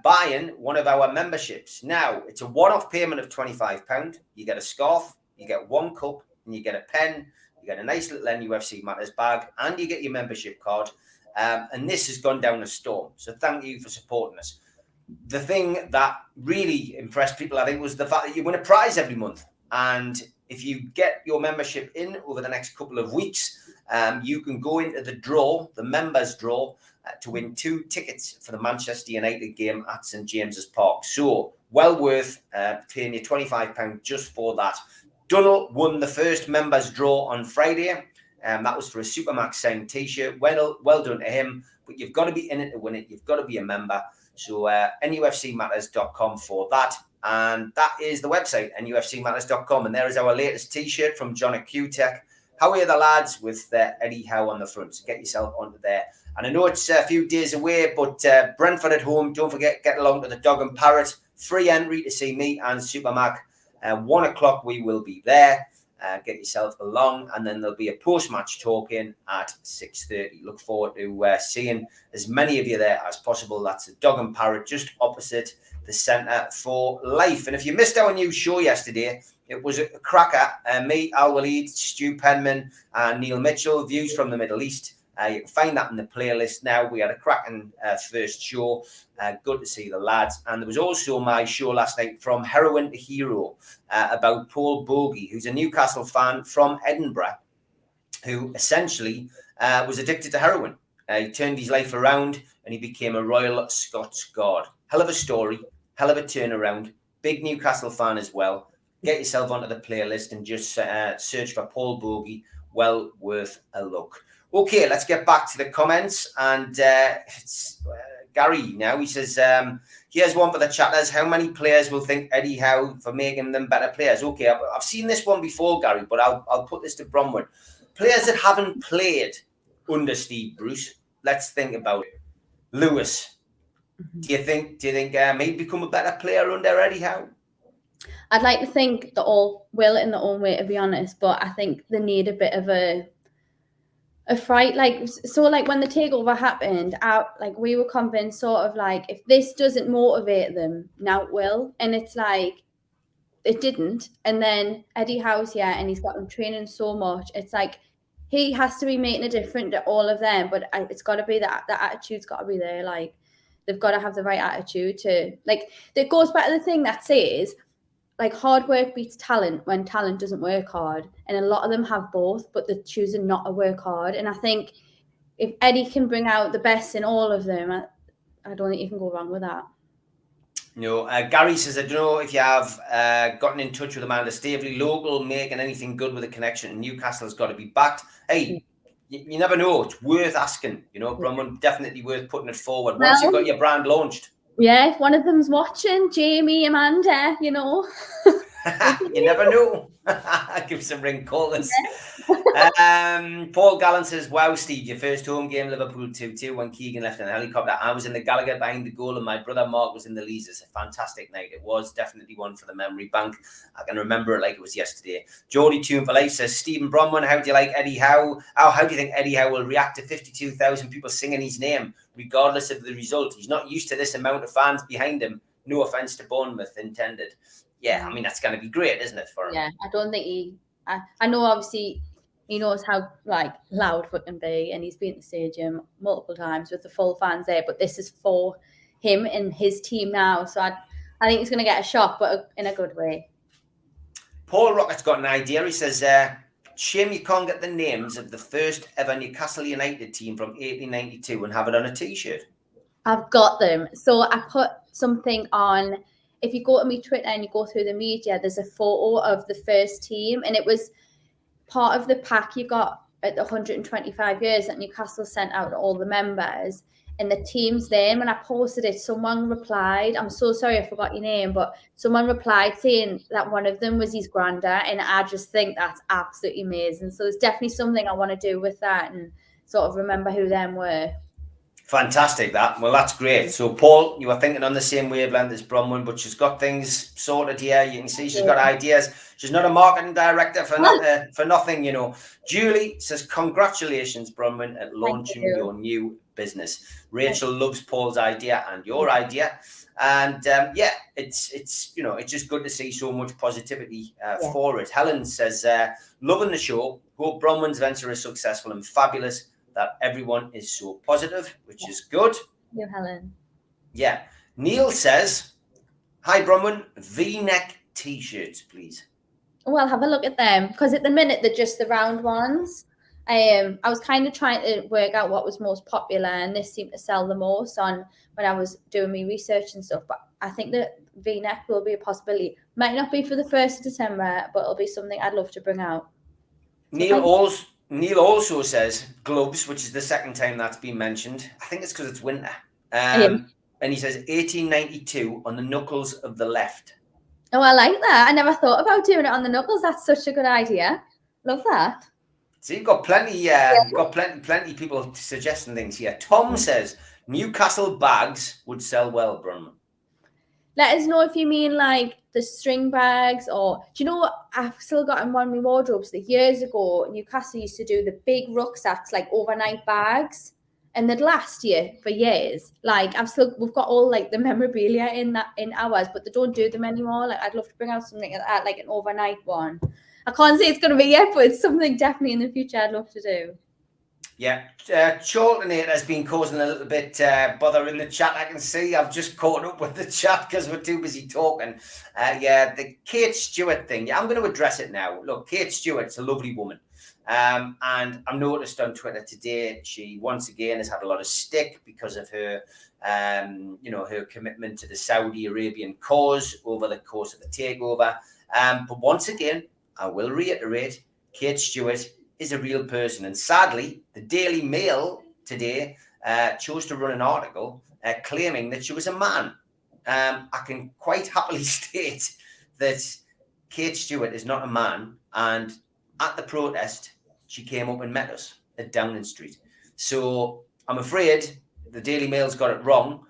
buying one of our memberships. Now, it's a one-off payment of £25. You get a scarf, you get one cup, and you get a pen, you get a nice little NUFC Matters bag, and you get your membership card. And this has gone down a storm. So thank you for supporting us. The thing that really impressed people, I think, was the fact that you win a prize every month. And if you get your membership in over the next couple of weeks, you can go into the draw, the members draw, to win 2 tickets for the Manchester United game at St James's Park. So well worth paying you £25 just for that. Dunnell won the first members draw on Friday. That was for a Supermax signed t-shirt. Well done to him. But you've got to be in it to win it. You've got to be a member. So NUFCmatters.com for that. And that is the website, NUFCmatters.com. And there is our latest t-shirt from John at QTech. How are the lads with Eddie Howe on the front? So get yourself onto there. And I know it's a few days away, but Brentford at home. Don't forget, get along to the Dog and Parrot. Free entry to see me and Supermac 1 o'clock we will be there. Get yourself along, and then there'll be a post-match talking at 6:30. Look forward to seeing as many of you there as possible. That's a Dog and Parrot just opposite the Centre for Life. And if you missed our new show yesterday, it was a cracker. Me, Al Waleed, Stu Penman, and Neil Mitchell, Views from the Middle East. You can find that in the playlist now. We had a cracking first show. Good to see the lads. And there was also my show last night, From Heroin to Hero, about Paul Bogey, who's a Newcastle fan from Edinburgh, who essentially was addicted to heroin. He turned his life around and he became a Royal Scots Guard. Hell of a story, hell of a turnaround. Big Newcastle fan as well. Get yourself onto the playlist and just search for Paul Bogey. Well worth a look. Okay, let's get back to the comments. And it's Gary now. He says, here's one for the chatters. How many players will thank Eddie Howe for making them better players? Okay, I've seen this one before, Gary, but I'll put this to Bronwyn. Players that haven't played under Steve Bruce, let's think about it. Lewis, do you think he'd become a better player under Eddie Howe? I'd like to think they all will in their own way, to be honest, but I think they need a bit of a fright. Like when the takeover happened, we were convinced sort of like, if this doesn't motivate them, now it will. And it's like, it didn't. And then Eddie Howe's here and he's got them training so much. It's like, he has to be making a difference to all of them, but it's got to be that attitude's got to be there. Like, they've got to have the right attitude to, like, it goes back to the thing that says, like, hard work beats talent when talent doesn't work hard. And a lot of them have both, but they're choosing not to work hard. And I think if Eddie can bring out the best in all of them, I don't think you can go wrong with that. No, Gary says, I don't know if you have gotten in touch with Amanda Staveley, local, making anything good with a connection. And Newcastle's got to be backed. Hey, you never know. It's worth asking. You know, Bronwyn, definitely worth putting it forward. Once you've got your brand launched. Yeah, if one of them's watching, Jamie, Amanda, you know. You never know. Give us a ring, call us. Paul Gallant says, wow, Steve, your first home game, Liverpool 2-2, when Keegan left in a helicopter. I was in the Gallagher behind the goal and my brother Mark was in the Leazes. A fantastic night. It was definitely one for the memory bank. I can remember it like it was yesterday. Jody Tune for Life says, Stephen Bronwyn, how do you like Eddie Howe? How do you think Eddie Howe will react to 52,000 people singing his name, regardless of the result? He's not used to this amount of fans behind him. No offence to Bournemouth intended. Yeah, I mean, that's going to be great, isn't it, for him? Yeah, I don't think I know, obviously, he knows how, like, loud it can be, and he's been at the stadium multiple times with the full fans there, but this is for him and his team now, so I think he's going to get a shock, but in a good way. Paul Rocket's got an idea. He says, shame you can't get the names of the first ever Newcastle United team from 1892 and have it on a T-shirt. I've got them. So I put something on. If you go to my Twitter and you go through the media, there's a photo of the first team, and it was part of the pack you got at the 125 years that Newcastle sent out to all the members, and the team's name. And I posted it. Someone replied, I'm so sorry I forgot your name, but someone replied saying that one of them was his granddad, and I just think that's absolutely amazing. So there's definitely something I want to do with that and sort of remember who them were. Fantastic, that. Well, that's great. So, Paul, you were thinking on the same wavelength as Bronwyn, but she's got things sorted here. You can see she's got ideas. She's not a marketing director for nothing, you know. Julie says, congratulations, Bronwyn, at launching your new business. Rachel loves Paul's idea and your idea. And, yeah, it's you know, it's just good to see so much positivity for it. Helen says, loving the show. Hope Bronwyn's venture is successful and fabulous. That everyone is so positive, which is good. You, Helen. Yeah. Neil says, hi, Bronwyn, V-neck T-shirts, please. Well, have a look at them, because at the minute they're just the round ones. I was kind of trying to work out what was most popular, and this seemed to sell the most on when I was doing my research and stuff. But I think that V-neck will be a possibility. Might not be for the 1st of December, but it'll be something I'd love to bring out. Neil also says gloves, which is the second time that's been mentioned. I think it's because it's winter. And he says 1892 on the knuckles of the left. Oh, I like that. I never thought about doing it on the knuckles. That's such a good idea. Love that. So you've got plenty, plenty people suggesting things here. Tom says Newcastle bags would sell well, Bronwyn. Let us know if you mean like the string bags, or do you know what? I've still got in one of my wardrobes that years ago Newcastle used to do the big rucksacks, like overnight bags, and they'd last you for years. Like we've got all like the memorabilia in ours, but they don't do them anymore. Like I'd love to bring out something like that, like an overnight one. I can't say it's going to be yet, but it's something definitely in the future I'd love to do. Yeah, Chaltonator has been causing a little bit bother in the chat. I can see I've just caught up with the chat because we're too busy talking. Yeah, the Kate Stewart thing. Yeah, I'm going to address it now. Look, Kate Stewart's a lovely woman. And I've noticed on Twitter today, she once again has had a lot of stick because of her, her commitment to the Saudi Arabian cause over the course of the takeover. But once again, I will reiterate, Kate Stewart is a real person. And sadly, the Daily Mail today chose to run an article claiming that she was a man. I can quite happily state that Kate Stewart is not a man. And at the protest, she came up and met us at Downing Street. So I'm afraid the Daily Mail's got it wrong.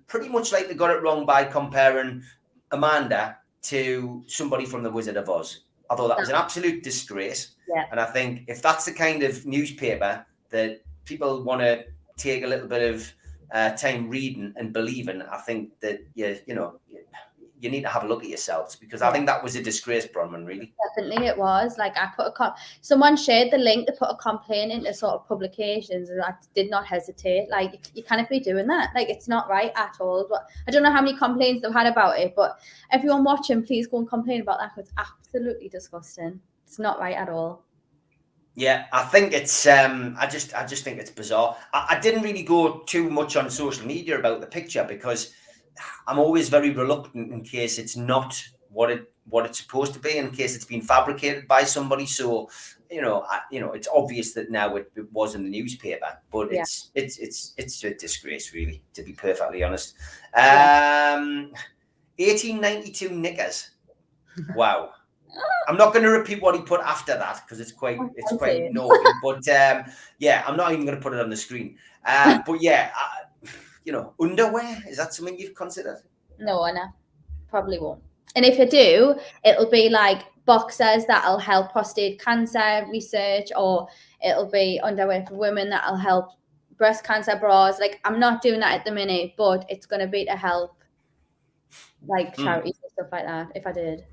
Pretty much like they got it wrong by comparing Amanda to somebody from The Wizard of Oz. I thought that was an absolute disgrace. Yeah. And I think if that's the kind of newspaper that people want to take a little bit of time reading and believing, I think that, you need to have a look at yourselves, because I think that was a disgrace, Bronwyn, really. Definitely it was. Like I put someone shared the link to put a complaint into sort of publications, and I did not hesitate. Like you can't be doing that. Like it's not right at all. But I don't know how many complaints they've had about it, but everyone watching, please go and complain about that, because it's absolutely disgusting. It's not right at all. Yeah, I think it's I just think it's bizarre. I didn't really go too much on social media about the picture, because I'm always very reluctant in case it's not what it's supposed to be, in case it's been fabricated by somebody. So, it's obvious that now it was in the newspaper, but it's a disgrace, really, to be perfectly honest. 1892 knickers. Wow. I'm not going to repeat what he put after that, because it's quite naughty. But I'm not even going to put it on the screen. But yeah. Underwear, is that something you've considered? No, Anna, probably won't. And if you do, it'll be like boxers that'll help prostate cancer research, or it'll be underwear for women that'll help breast cancer bras. Like I'm not doing that at the minute, but it's going to be to help like charities and stuff like that if I did.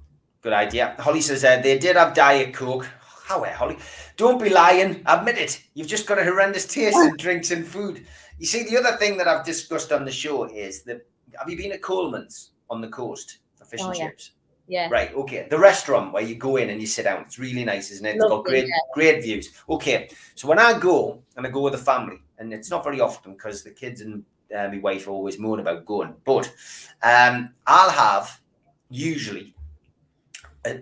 Good idea. Holly says they did have Diet Coke. How, Holly? Don't be lying. Admit it. You've just got a horrendous taste in drinks and food. You see, the other thing that I've discussed on the show is that, have you been at Coleman's on the coast for fish and chips? Yeah. Right, okay. The restaurant where you go in and you sit down. It's really nice, isn't it? It's got great views. Okay, so when I go with a family, and it's not very often because the kids and my wife always moan about going, but I'll have usually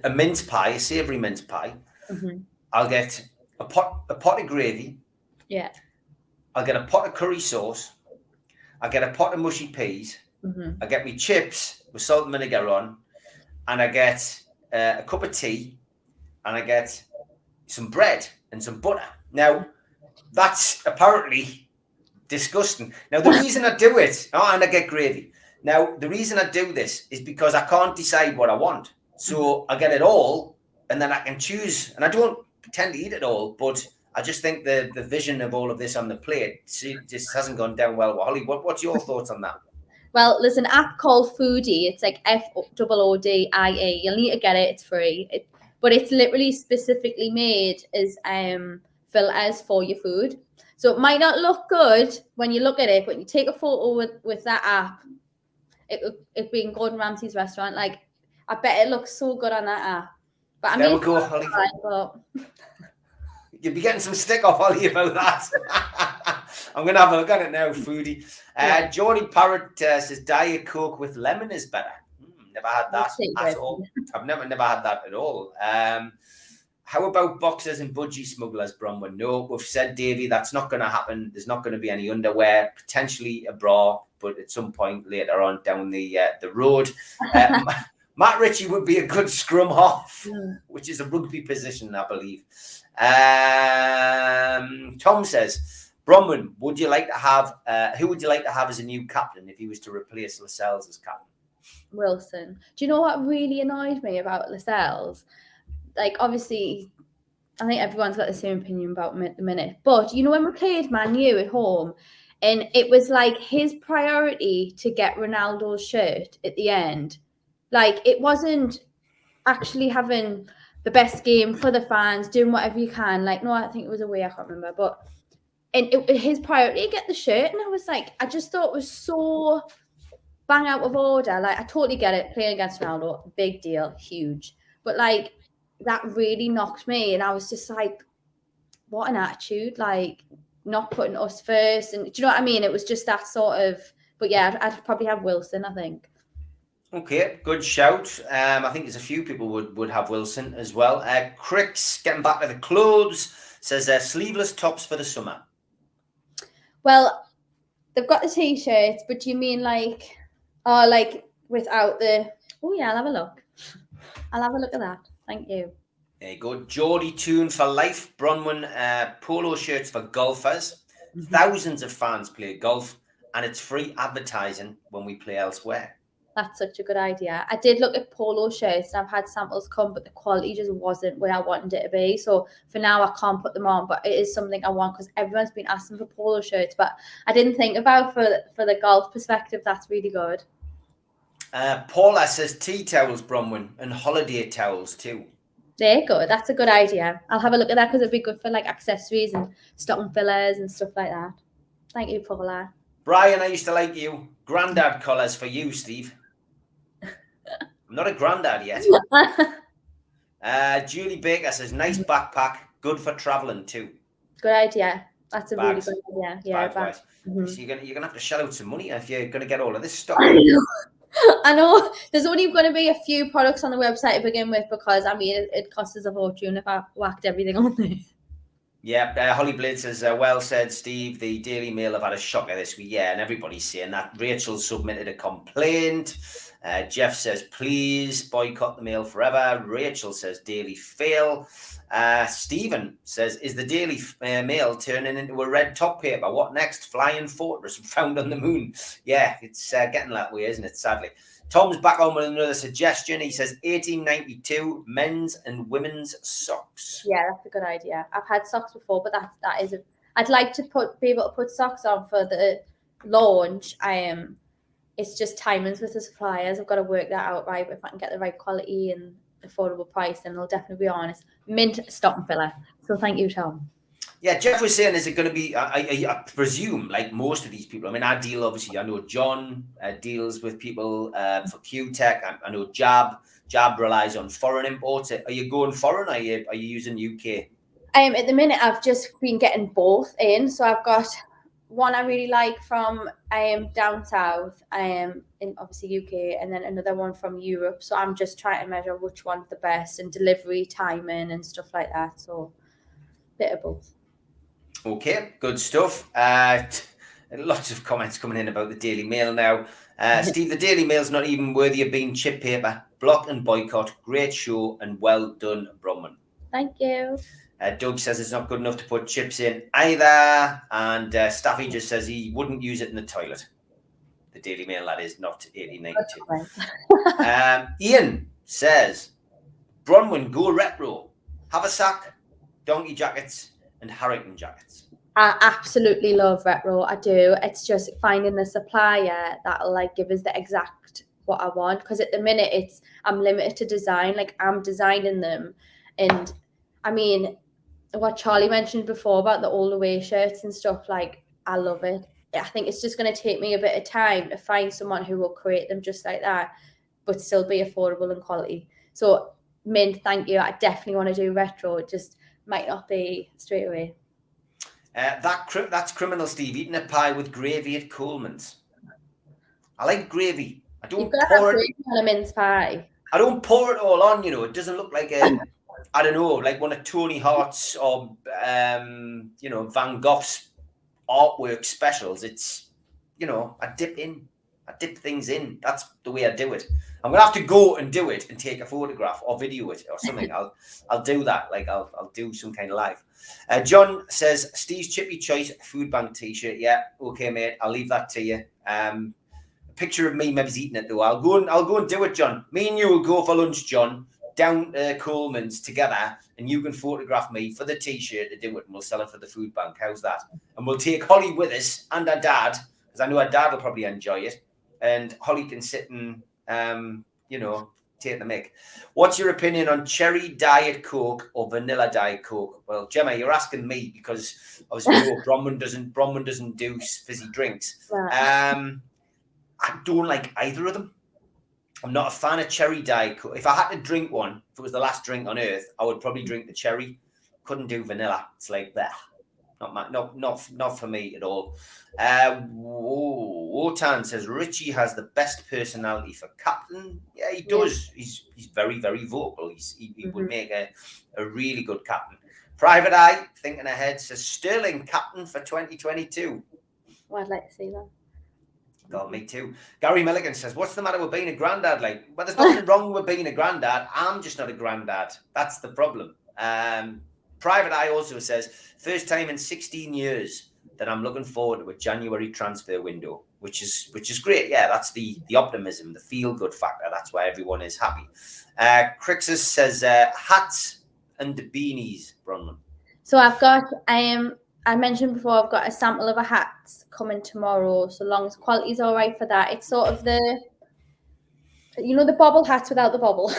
a mince pie, a savoury mince pie. Mm-hmm. I'll get a pot of gravy. Yeah. I'll get a pot of curry sauce. I'll get a pot of mushy peas. Mm-hmm. I get me chips with salt and vinegar on. And I get a cup of tea. And I get some bread and some butter. Now, that's apparently disgusting. Now, the reason I do it, and I get gravy. Now, the reason I do this is because I can't decide what I want. So I get it all, and then I can choose. And I don't tend to eat it all, but I just think the vision of all of this on the plate just hasn't gone down well. Holly, what's your thoughts on that? Well, there's an app called Foodie. It's like FOODIE. You'll need to get it. It's free. But it's literally specifically made as filters for your food. So it might not look good when you look at it, but you take a photo with that app. It being Gordon Ramsay's restaurant. Like, I bet it looks so good on that app. But I mean, there we go, Holly. You'll be getting some stick off Holly about that. I'm going to have a look at it now, Foodie. Geordie Parrott says Diet Coke with lemon is better. Never had that at all. I've never had that at all. How about boxers and budgie smugglers, Bronwyn? No, we've said, Davey, that's not going to happen. There's not going to be any underwear, potentially a bra, but at some point later on down the road. Matt Ritchie would be a good scrum half, which is a rugby position, I believe. Tom says, Bronwyn, who would you like to have as a new captain if he was to replace Lascelles as captain? Wilson. Do you know what really annoyed me about Lascelles? Like, obviously, I think everyone's got the same opinion about him at the minute. But you know, when we played Man U at home, and it was like his priority to get Ronaldo's shirt at the end. Like, it wasn't actually having the best game for the fans, doing whatever you can. Like, no, I think it was away, I can't remember. But his priority to get the shirt, and I was like, I just thought it was so bang out of order. Like, I totally get it, playing against Ronaldo, big deal, huge. But like, that really knocked me, and I was just like, what an attitude, like not putting us first. And do you know what I mean? It was just that sort of, but yeah, I'd probably have Wilson, I think. Okay, good shout. I think there's a few people would have Wilson as well. Cricks, getting back to the clothes, says sleeveless tops for the summer. Well, they've got the t-shirts, but do you mean like, oh, like without the, oh yeah, I'll have a look. I'll have a look at that. Thank you. There you go. Geordie Tune for life. Bronwyn, polo shirts for golfers. Thousands of fans play golf, and it's free advertising when we play elsewhere. That's such a good idea. I did look at polo shirts, and I've had samples come, but the quality just wasn't where I wanted it to be. So for now, I can't put them on, but it is something I want because everyone's been asking for polo shirts. But I didn't think about for the golf perspective. That's really good. Paula says tea towels, Bronwyn, and holiday towels too. There you go. That's a good idea. I'll have a look at that because it'd be good for like accessories and stocking fillers and stuff like that. Thank you, Paula. Brian, I used to like you. Grandad colours for you, Steve. I'm not a granddad yet. Julie Baker says, nice backpack, good for travelling too. Good idea. That's a really good idea. Yeah, bags. Mm-hmm. So you're gonna have to shell out some money if you're gonna get all of this stuff. I know there's only going to be a few products on the website to begin with because I mean it costs us a fortune if I whacked everything on there. Yeah, Holly Blade says, well said, Steve. The Daily Mail have had a shocker this week. Yeah, and everybody's saying that. Rachel submitted a complaint. Jeff says, please boycott the Mail forever. Rachel says, Daily fail. Stephen says, is the Daily Mail turning into a red top paper? What next? Flying Fortress found on the moon. Yeah, it's getting that way, isn't it, sadly? Tom's back on with another suggestion. He says 1892 men's and women's socks. Yeah, that's a good idea. I've had socks before, but that is I'd like to be able to put socks on for the launch. It's just timings with the suppliers. I've got to work that out right. If I can get the right quality and affordable price, then they'll definitely be honest. Mint stock and filler. So thank you, Tom. Yeah, Jeff was saying, is it going to be, I presume, like most of these people, I mean, I deal, obviously, I know John deals with people for Q-Tech. I know Jab relies on foreign imports. Are you going foreign? Are you using UK? At the minute, I've just been getting both in. So I've got one I really like from down south, in obviously UK, and then another one from Europe. So I'm just trying to measure which one's the best and delivery timing and stuff like that. So a bit of both. Okay, good stuff. Lots of comments coming in about the Daily Mail now. Steve, the Daily Mail's not even worthy of being chip paper. Block and boycott. Great show and well done, Bronwyn. Thank you. Doug says it's not good enough to put chips in either. And Staffy just says he wouldn't use it in the toilet. The Daily Mail, that is, not 1892. Ian says, Bronwyn, go retro. Have a sack, donkey jackets, and Harrington jackets. I absolutely love retro. I do. It's just finding the supplier that'll like give us the exact what I want. Because at the minute I'm limited to design. Like I'm designing them, and I mean what Charlie mentioned before about the all the way shirts and stuff. Like I love it. I think it's just going to take me a bit of time to find someone who will create them just like that, but still be affordable and quality. So Mint, thank you. I definitely want to do retro. It just might not be straight away. That's criminal, Steve. Eating a pie with gravy at Coleman's. I like gravy. I don't pour it on a mince pie. I don't pour it all on. It doesn't look like I don't know, like one of Tony Hart's or Van Gogh's artwork specials. It's I dip things in. That's the way I do it. I'm gonna have to go and do it and take a photograph or video it or something. I'll do that. Like I'll do some kind of live. John says Steve's Chippy Choice food bank t-shirt. Yeah, okay, mate. I'll leave that to you. picture of me maybe eating it though. I'll go and do it, John. Me and you will go for lunch, John, down Coleman's together, and you can photograph me for the T-shirt to do it, and we'll sell it for the food bank. How's that? And we'll take Holly with us and her dad, because I know her dad will probably enjoy it, and Holly can sit and take the mick. What's your opinion on cherry Diet Coke or vanilla Diet Coke? Well, Gemma, you're asking me because obviously Bronwyn doesn't do fizzy drinks. Right. I don't like either of them. I'm not a fan of cherry Diet Coke. If I had to drink one, if it was the last drink on earth, I would probably drink the cherry. Couldn't do vanilla. It's like that. Not for me at all. Wotan says Richie has the best personality for captain. Yeah, he does. Yeah. He's very, very vocal. He would make a really good captain. Private Eye, thinking ahead, says Sterling captain for 2022. Well, I'd like to see that. God, me too. Gary Milligan says, what's the matter with being a granddad? Like, well, there's nothing wrong with being a granddad. I'm just not a granddad. That's the problem. Private Eye also says, first time in 16 years that I'm looking forward to a January transfer window, which is great. Yeah, that's the optimism, the feel-good factor. That's why everyone is happy. Crixus says, hats and beanies, Bronwyn. So I've got, I mentioned before, I've got a sample of a hat coming tomorrow, so long as quality's all right for that. It's sort of the bobble hats without the bobble.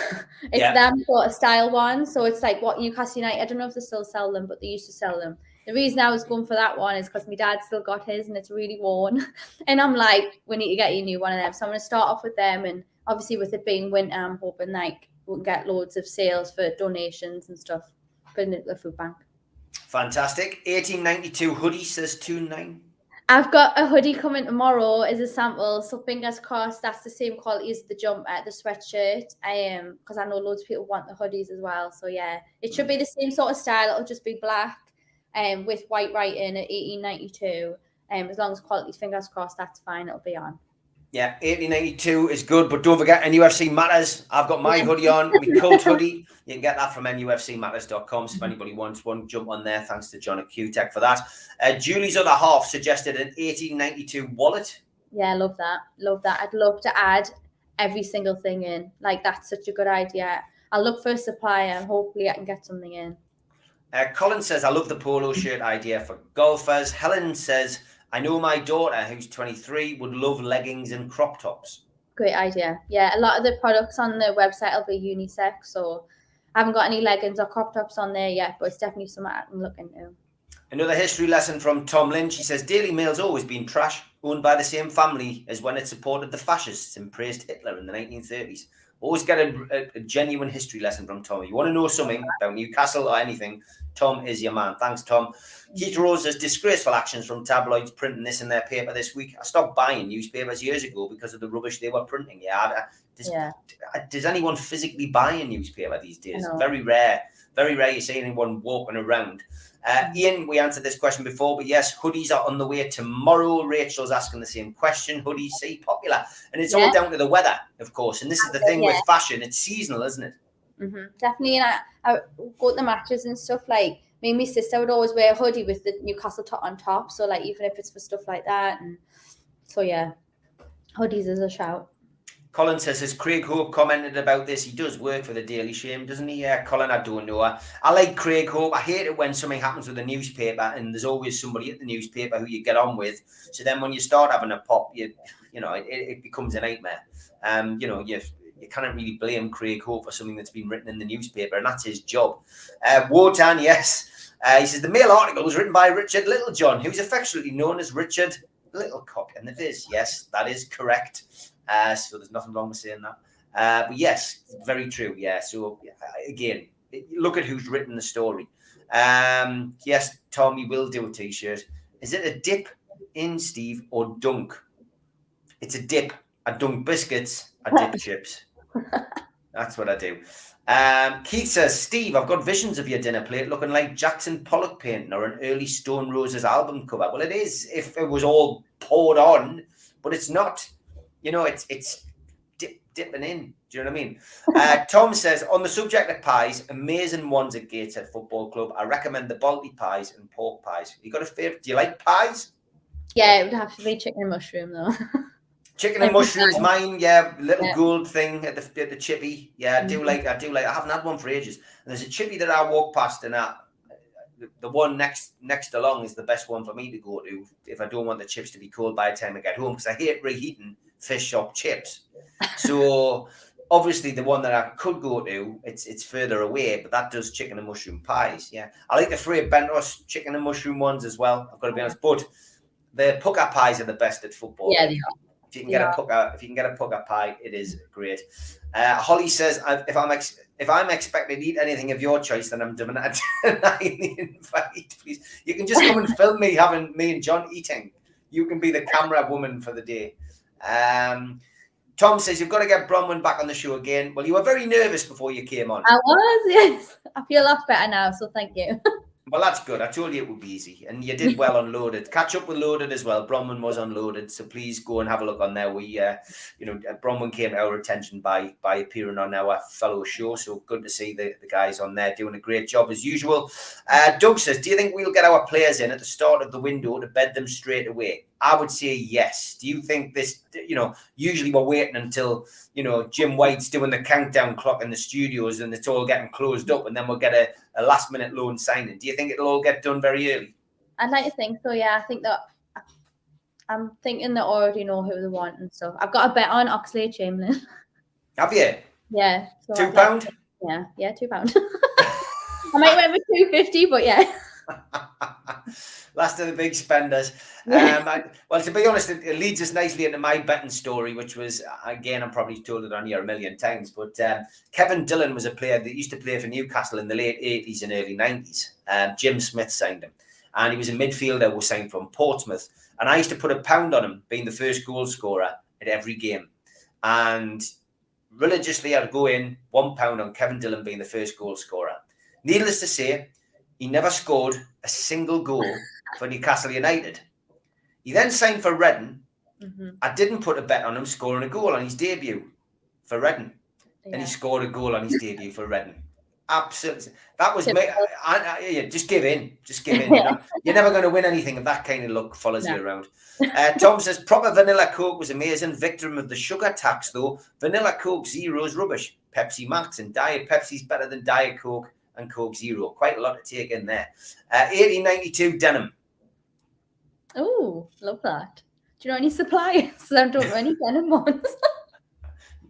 It's them sort of style one. So it's like what Newcastle United, I don't know if they still sell them, but they used to sell them. The reason I was going for that one is because my dad still got his and it's really worn. And I'm like, we need to get you a new one of them. So I'm going to start off with them. And obviously with it being winter, I'm hoping like we'll get loads of sales for donations and stuff. Putting it in the food bank. Fantastic. 1892 hoodie says 29. I've got a hoodie coming tomorrow as a sample, so fingers crossed that's the same quality as the jumper, the sweatshirt. Because I know loads of people want the hoodies as well. So yeah, it should be the same sort of style. It'll just be black, with white writing at 1892. As long as quality's fingers crossed, that's fine. It'll be on. Yeah, 1892 is good, but don't forget NUFC Matters. I've got my hoodie on, my cult hoodie. You can get that from nufcmatters.com. So if anybody wants one, jump on there. Thanks to John at QTech for that. Julie's other half suggested an 1892 wallet. Yeah, I love that. Love that. I'd love to add every single thing in. Like, that's such a good idea. I'll look for a supplier and hopefully I can get something in. Colin says, I love the polo shirt idea for golfers. Helen says, I know my daughter, who's 23, would love leggings and crop tops. Great idea. Yeah, a lot of the products on the website will be unisex, so I haven't got any leggings or crop tops on there yet, but it's definitely something I can look into. Another history lesson from Tom Lynch. He says, Daily Mail's always been trash, owned by the same family as when it supported the fascists and praised Hitler in the 1930s. Always get a genuine history lesson from Tom. You want to know something about Newcastle or anything, Tom is your man. Thanks, Tom. Keith Rose says, disgraceful actions from tabloids printing this in their paper this week. I stopped buying newspapers years ago because of the rubbish they were printing. Does anyone physically buy a newspaper these days? No. Very rare you see anyone walking around. Ian, we answered this question before, but yes, hoodies are on the way tomorrow. Rachel's asking the same question. Hoodies seem popular. And it's all down to the weather, of course. And this is the thing with fashion. It's seasonal, isn't it? Mm-hmm. Definitely. And I go to the matches and stuff. Like, me and my sister would always wear a hoodie with the Newcastle top on top. So, like, even if it's for stuff like that. And so, yeah, hoodies is a shout. Colin says, has Craig Hope commented about this? He does work for the Daily Shame, doesn't he? Yeah, Colin, I don't know. I like Craig Hope. I hate it when something happens with a newspaper and there's always somebody at the newspaper who you get on with. So then when you start having a pop, it becomes a nightmare. You can't really blame Craig Hope for something that's been written in the newspaper, and that's his job. Wotan, yes. He says, the Mail article was written by Richard Littlejohn, who's affectionately known as Richard Littlecock. And it is, yes, that is correct. So there's nothing wrong with saying that. But yes, very true. Yeah. So again, look at who's written the story. Yes, Tom, you will do a t-shirt. Is it a dip in, Steve, or dunk? It's a dip. I dunk biscuits. I dip chips. That's what I do. Keith says, Steve, I've got visions of your dinner plate looking like Jackson Pollock painting or an early Stone Roses album cover. Well, it is if it was all poured on, but it's not. It's dipping in. Do you know what I mean? Tom says, on the subject of pies, amazing ones at Gateshead Football Club. I recommend the Balti pies and pork pies. You got a favourite? Do you like pies? Yeah, it would have to be chicken and mushroom, though. Chicken and mushrooms, mine, yeah. Little Yeah. gold thing at the chippy. Yeah, I do like. I haven't had one for ages. And there's a chippy that I walk past, and the one next along is the best one for me to go to if I don't want the chips to be cold by the time I get home, because I hate reheating fish shop chips. So obviously the one that I could go to, it's further away, but that does chicken and mushroom pies. Yeah, I like the Fray Bentos chicken and mushroom ones as well, I've got to be honest. But the pucker pies are the best at football. Yeah, they are. If you can get a pucker pie, it is great. Holly says, if I'm expected to eat anything of your choice, then I'm denying the invite. Please, you can just come and film me and John eating. You can be the camera woman for the day. Tom says you've got to get Bronwyn back on the show again. Well, you were very nervous before you came on. I was, yes. I feel a lot better now, so thank you. Well, that's good. I told you it would be easy, and you did well on Loaded. Catch up with Loaded as well. Bronwyn was on Loaded, so please go and have a look on there. We, Bronwyn came to our attention by appearing on our fellow show, so good to see the guys on there doing a great job as usual. Doug says, do you think we'll get our players in at the start of the window to bed them straight away? I would say yes. Do you think this, usually we're waiting until, Jim White's doing the countdown clock in the studios and it's all getting closed up, and then we'll get a last minute loan signing. Do you think it'll all get done very early? I'd like to think so, yeah. I think that I'm thinking they already know who they want and stuff. I've got a bet on Oxlade Chamberlain. Have you? Yeah. So £2? Yeah, £2. I might went for $2.50, but yeah. Last of the big spenders. Well, to be honest, it leads us nicely into my betting story, which was, again, I'm probably told it on here a million times, but Kevin Dillon was a player that used to play for Newcastle in the late 80s and early 90s. Jim Smith signed him, and he was a midfielder who was signed from Portsmouth. And I used to put £1 on him being the first goal scorer at every game. And religiously, I'd go in £1 on Kevin Dillon being the first goal scorer. Needless to say, he never scored a single goal for Newcastle United. He then signed for Reading. Mm-hmm. I didn't put a bet on him scoring a goal on his debut for Reading. Yeah. And he scored a goal on his debut for Reading. Absolutely. That was me. Just give in. Just give in. You're never going to win anything if that kind of luck follows you around. Tom says, proper vanilla Coke was amazing. Victim of the sugar tax, though. Vanilla Coke Zero is rubbish. Pepsi Max and Diet Pepsi's better than Diet Coke and Coke Zero. Quite a lot to take in there. 1892 denim. Oh, love that. Do you know any suppliers? I don't know any denim ones.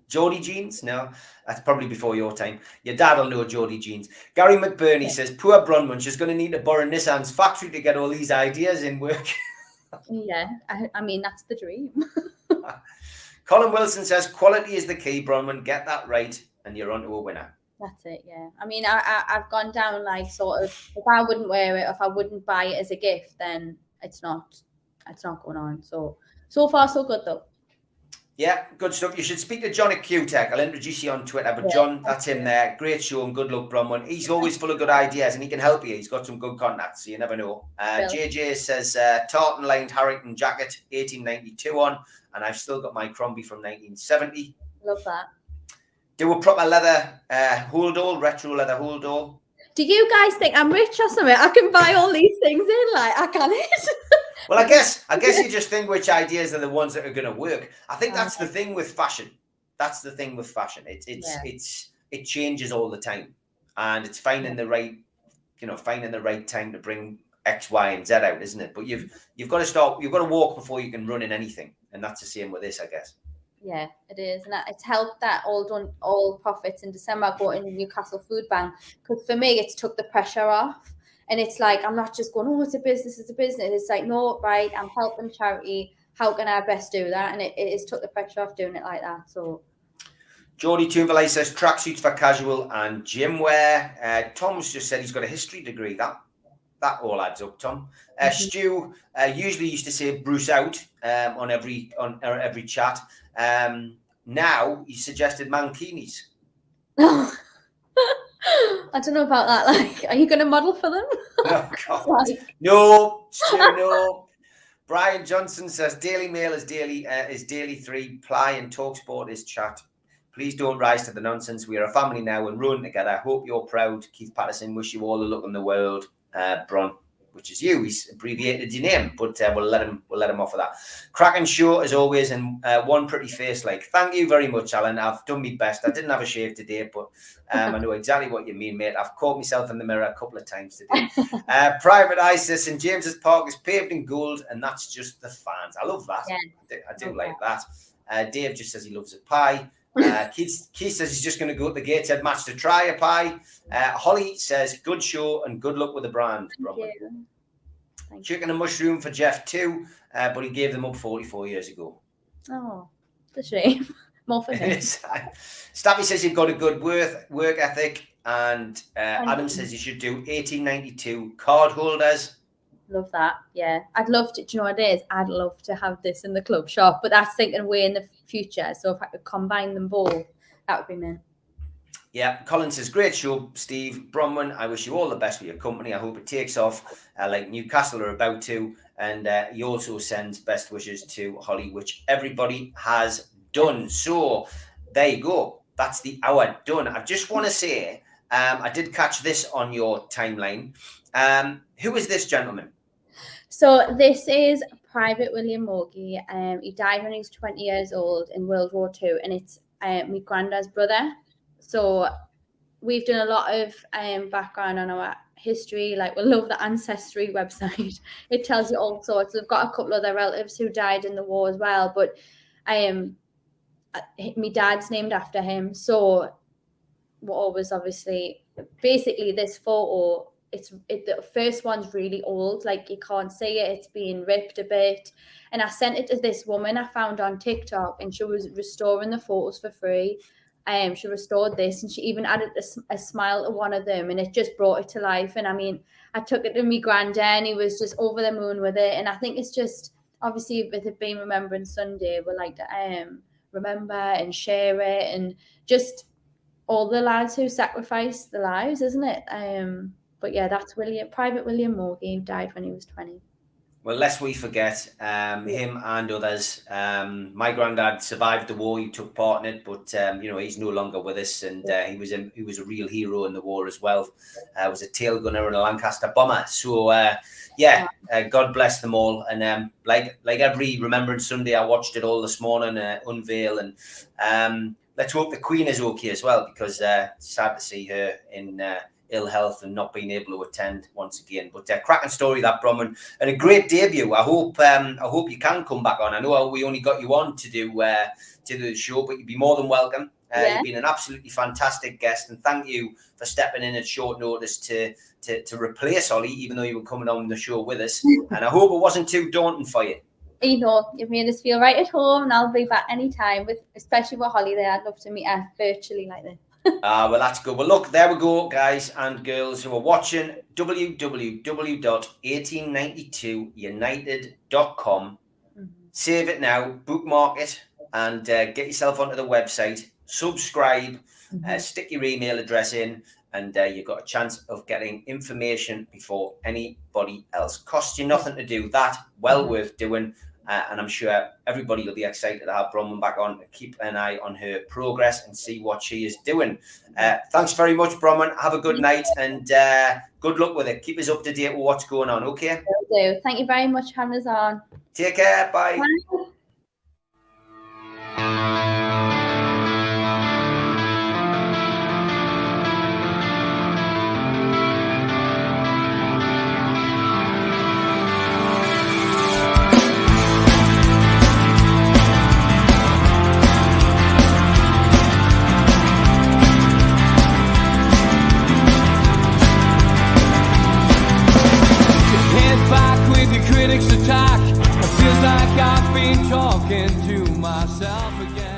Geordie jeans? No, that's probably before your time. Your dad will know Geordie jeans. Gary McBurney says, poor Bronwyn, she's going to need to borrow Nissan's factory to get all these ideas in work. Yeah, I mean, that's the dream. Colin Wilson says, quality is the key, Bronwyn. Get that right and you're on to a winner. That's it, yeah. I mean, I've gone down like sort of, if I wouldn't wear it, if I wouldn't buy it as a gift, then it's not going on. So far, so good though. Yeah, good stuff. You should speak to John at QTech. I'll introduce you on Twitter. But John, that's him there. Great show and good luck, Bronwyn. He's always full of good ideas and he can help you. He's got some good contacts, so you never know. JJ says, tartan-lined Harrington jacket, 1892 on. And I've still got my Crombie from 1970. Love that. Do a proper leather hold-all, retro leather hold-all. Do you guys think I'm rich or something? I can buy all these things in, like, I can't. Well, I guess you just think which ideas are the ones that are going to work. I think that's the thing with fashion. That's the thing with fashion. It changes all the time, and it's finding the right time to bring X, Y, and Z out, isn't it? But you've got to walk before you can run in anything, and that's the same with this, I guess. Yeah, it is, and it's helped that all profits in December go in the Newcastle Food Bank, because for me it's took the pressure off, and it's like I'm not just going, oh, it's a business. It's like, no, right, I'm helping charity. How can I best do that? And it has took the pressure off doing it like that. So, Geordie Toonvalley says tracksuits for casual and gym wear. Tom's just said he's got a history degree. That all adds up, Tom. Stu usually used to say Bruce out on every chat. Now he suggested mankinis. I don't know about that. Like, are you going to model for them? Oh, God. No, Stu, no. Brian Johnson says Daily Mail is Daily 3, Ply and Talksport is chat. Please don't rise to the nonsense. We are a family now and run together. Hope you're proud. Keith Patterson, wish you all the luck in the world. Bron, which is you. He's abbreviated your name, but we'll let him off of that. Cracking show as always, and one pretty face. Like, thank you very much, Alan. I've done my best. I didn't have a shave today, but I know exactly what you mean, mate. I've caught myself in the mirror a couple of times today. Private ISIS, St James's Park is paved in gold, and that's just the fans. I love that. Yeah. I do like that. Dave just says he loves a pie. Keith says he's just going to go to the Gateshead match to try a pie. Holly says good show and good luck with the brand. Thank Chicken and mushroom for Jeff too, but he gave them up 44 years ago. Oh, it's a shame. More for him. Staffy says you've got a good work ethic, and Adam says you should do 1892 card holders. Love that. Yeah, I'd love to. Do you know what it is? I'd love to have this in the club shop, but that's thinking way in the future. So if I could combine them both, that would be mint. Yeah, Colin says great show, Steve. Bronwyn, I wish you all the best with your company. I hope it takes off like Newcastle are about to. And he also sends best wishes to Holly, which everybody has done. So there you go. That's the hour done. I just want to say, I did catch this on your timeline. Who is this gentleman? So this is Private William Morgie. He died when he was 20 years old in World War II, and it's my granddad's brother. So we've done a lot of background on our history. Like, we love the Ancestry website. It tells you all sorts. We've got a couple of other relatives who died in the war as well, but my dad's named after him. So we're always obviously, basically this photo, the first one's really old, like you can't see it, it's being ripped a bit, and I sent it to this woman I found on TikTok, and she was restoring the photos for free. She restored this, and she even added a smile to one of them, and it just brought it to life. And I mean, I took it to my granddad, and he was just over the moon with it. And I think it's just, obviously with it being Remembrance Sunday, we like to remember and share it, and just all the lads who sacrificed their lives, isn't it? But yeah, that's Private William Morgie, who died when he was 20. Well, lest we forget him and others. My granddad survived the war; he took part in it, but he's no longer with us. And he was a real hero in the war as well. Was a tail gunner and a Lancaster bomber. So God bless them all. And like every Remembrance Sunday, I watched it all this morning. Unveil, and let's hope the Queen is okay as well, because it's sad to see her in ill health and not being able to attend once again. But cracking story, that, Bronwyn, and a great debut. I hope you can come back on. I know we only got you on to do the show, but you'd be more than welcome. You've been an absolutely fantastic guest, and thank you for stepping in at short notice to replace Holly, even though you were coming on the show with us. And I hope it wasn't too daunting for you. You know, you've made us feel right at home, and I'll be back anytime, especially with Holly there. I'd love to meet her virtually like this. Well, that's good. Well, look, there we go, guys and girls who are watching. www.1892united.com. Save it now, bookmark it, and get yourself onto the website. Subscribe, stick your email address in, and you've got a chance of getting information before anybody else. Costs you nothing to do that. Well worth doing. And I'm sure everybody will be excited to have Bronwyn back on. Keep an eye on her progress and see what she is doing. Thanks very much, Bronwyn. Have a good night, and good luck with it. Keep us up to date with what's going on, okay? Will do. Thank you very much for having us on. Take care. Bye. Bye. Critics attack. It feels like I've been talking to myself again.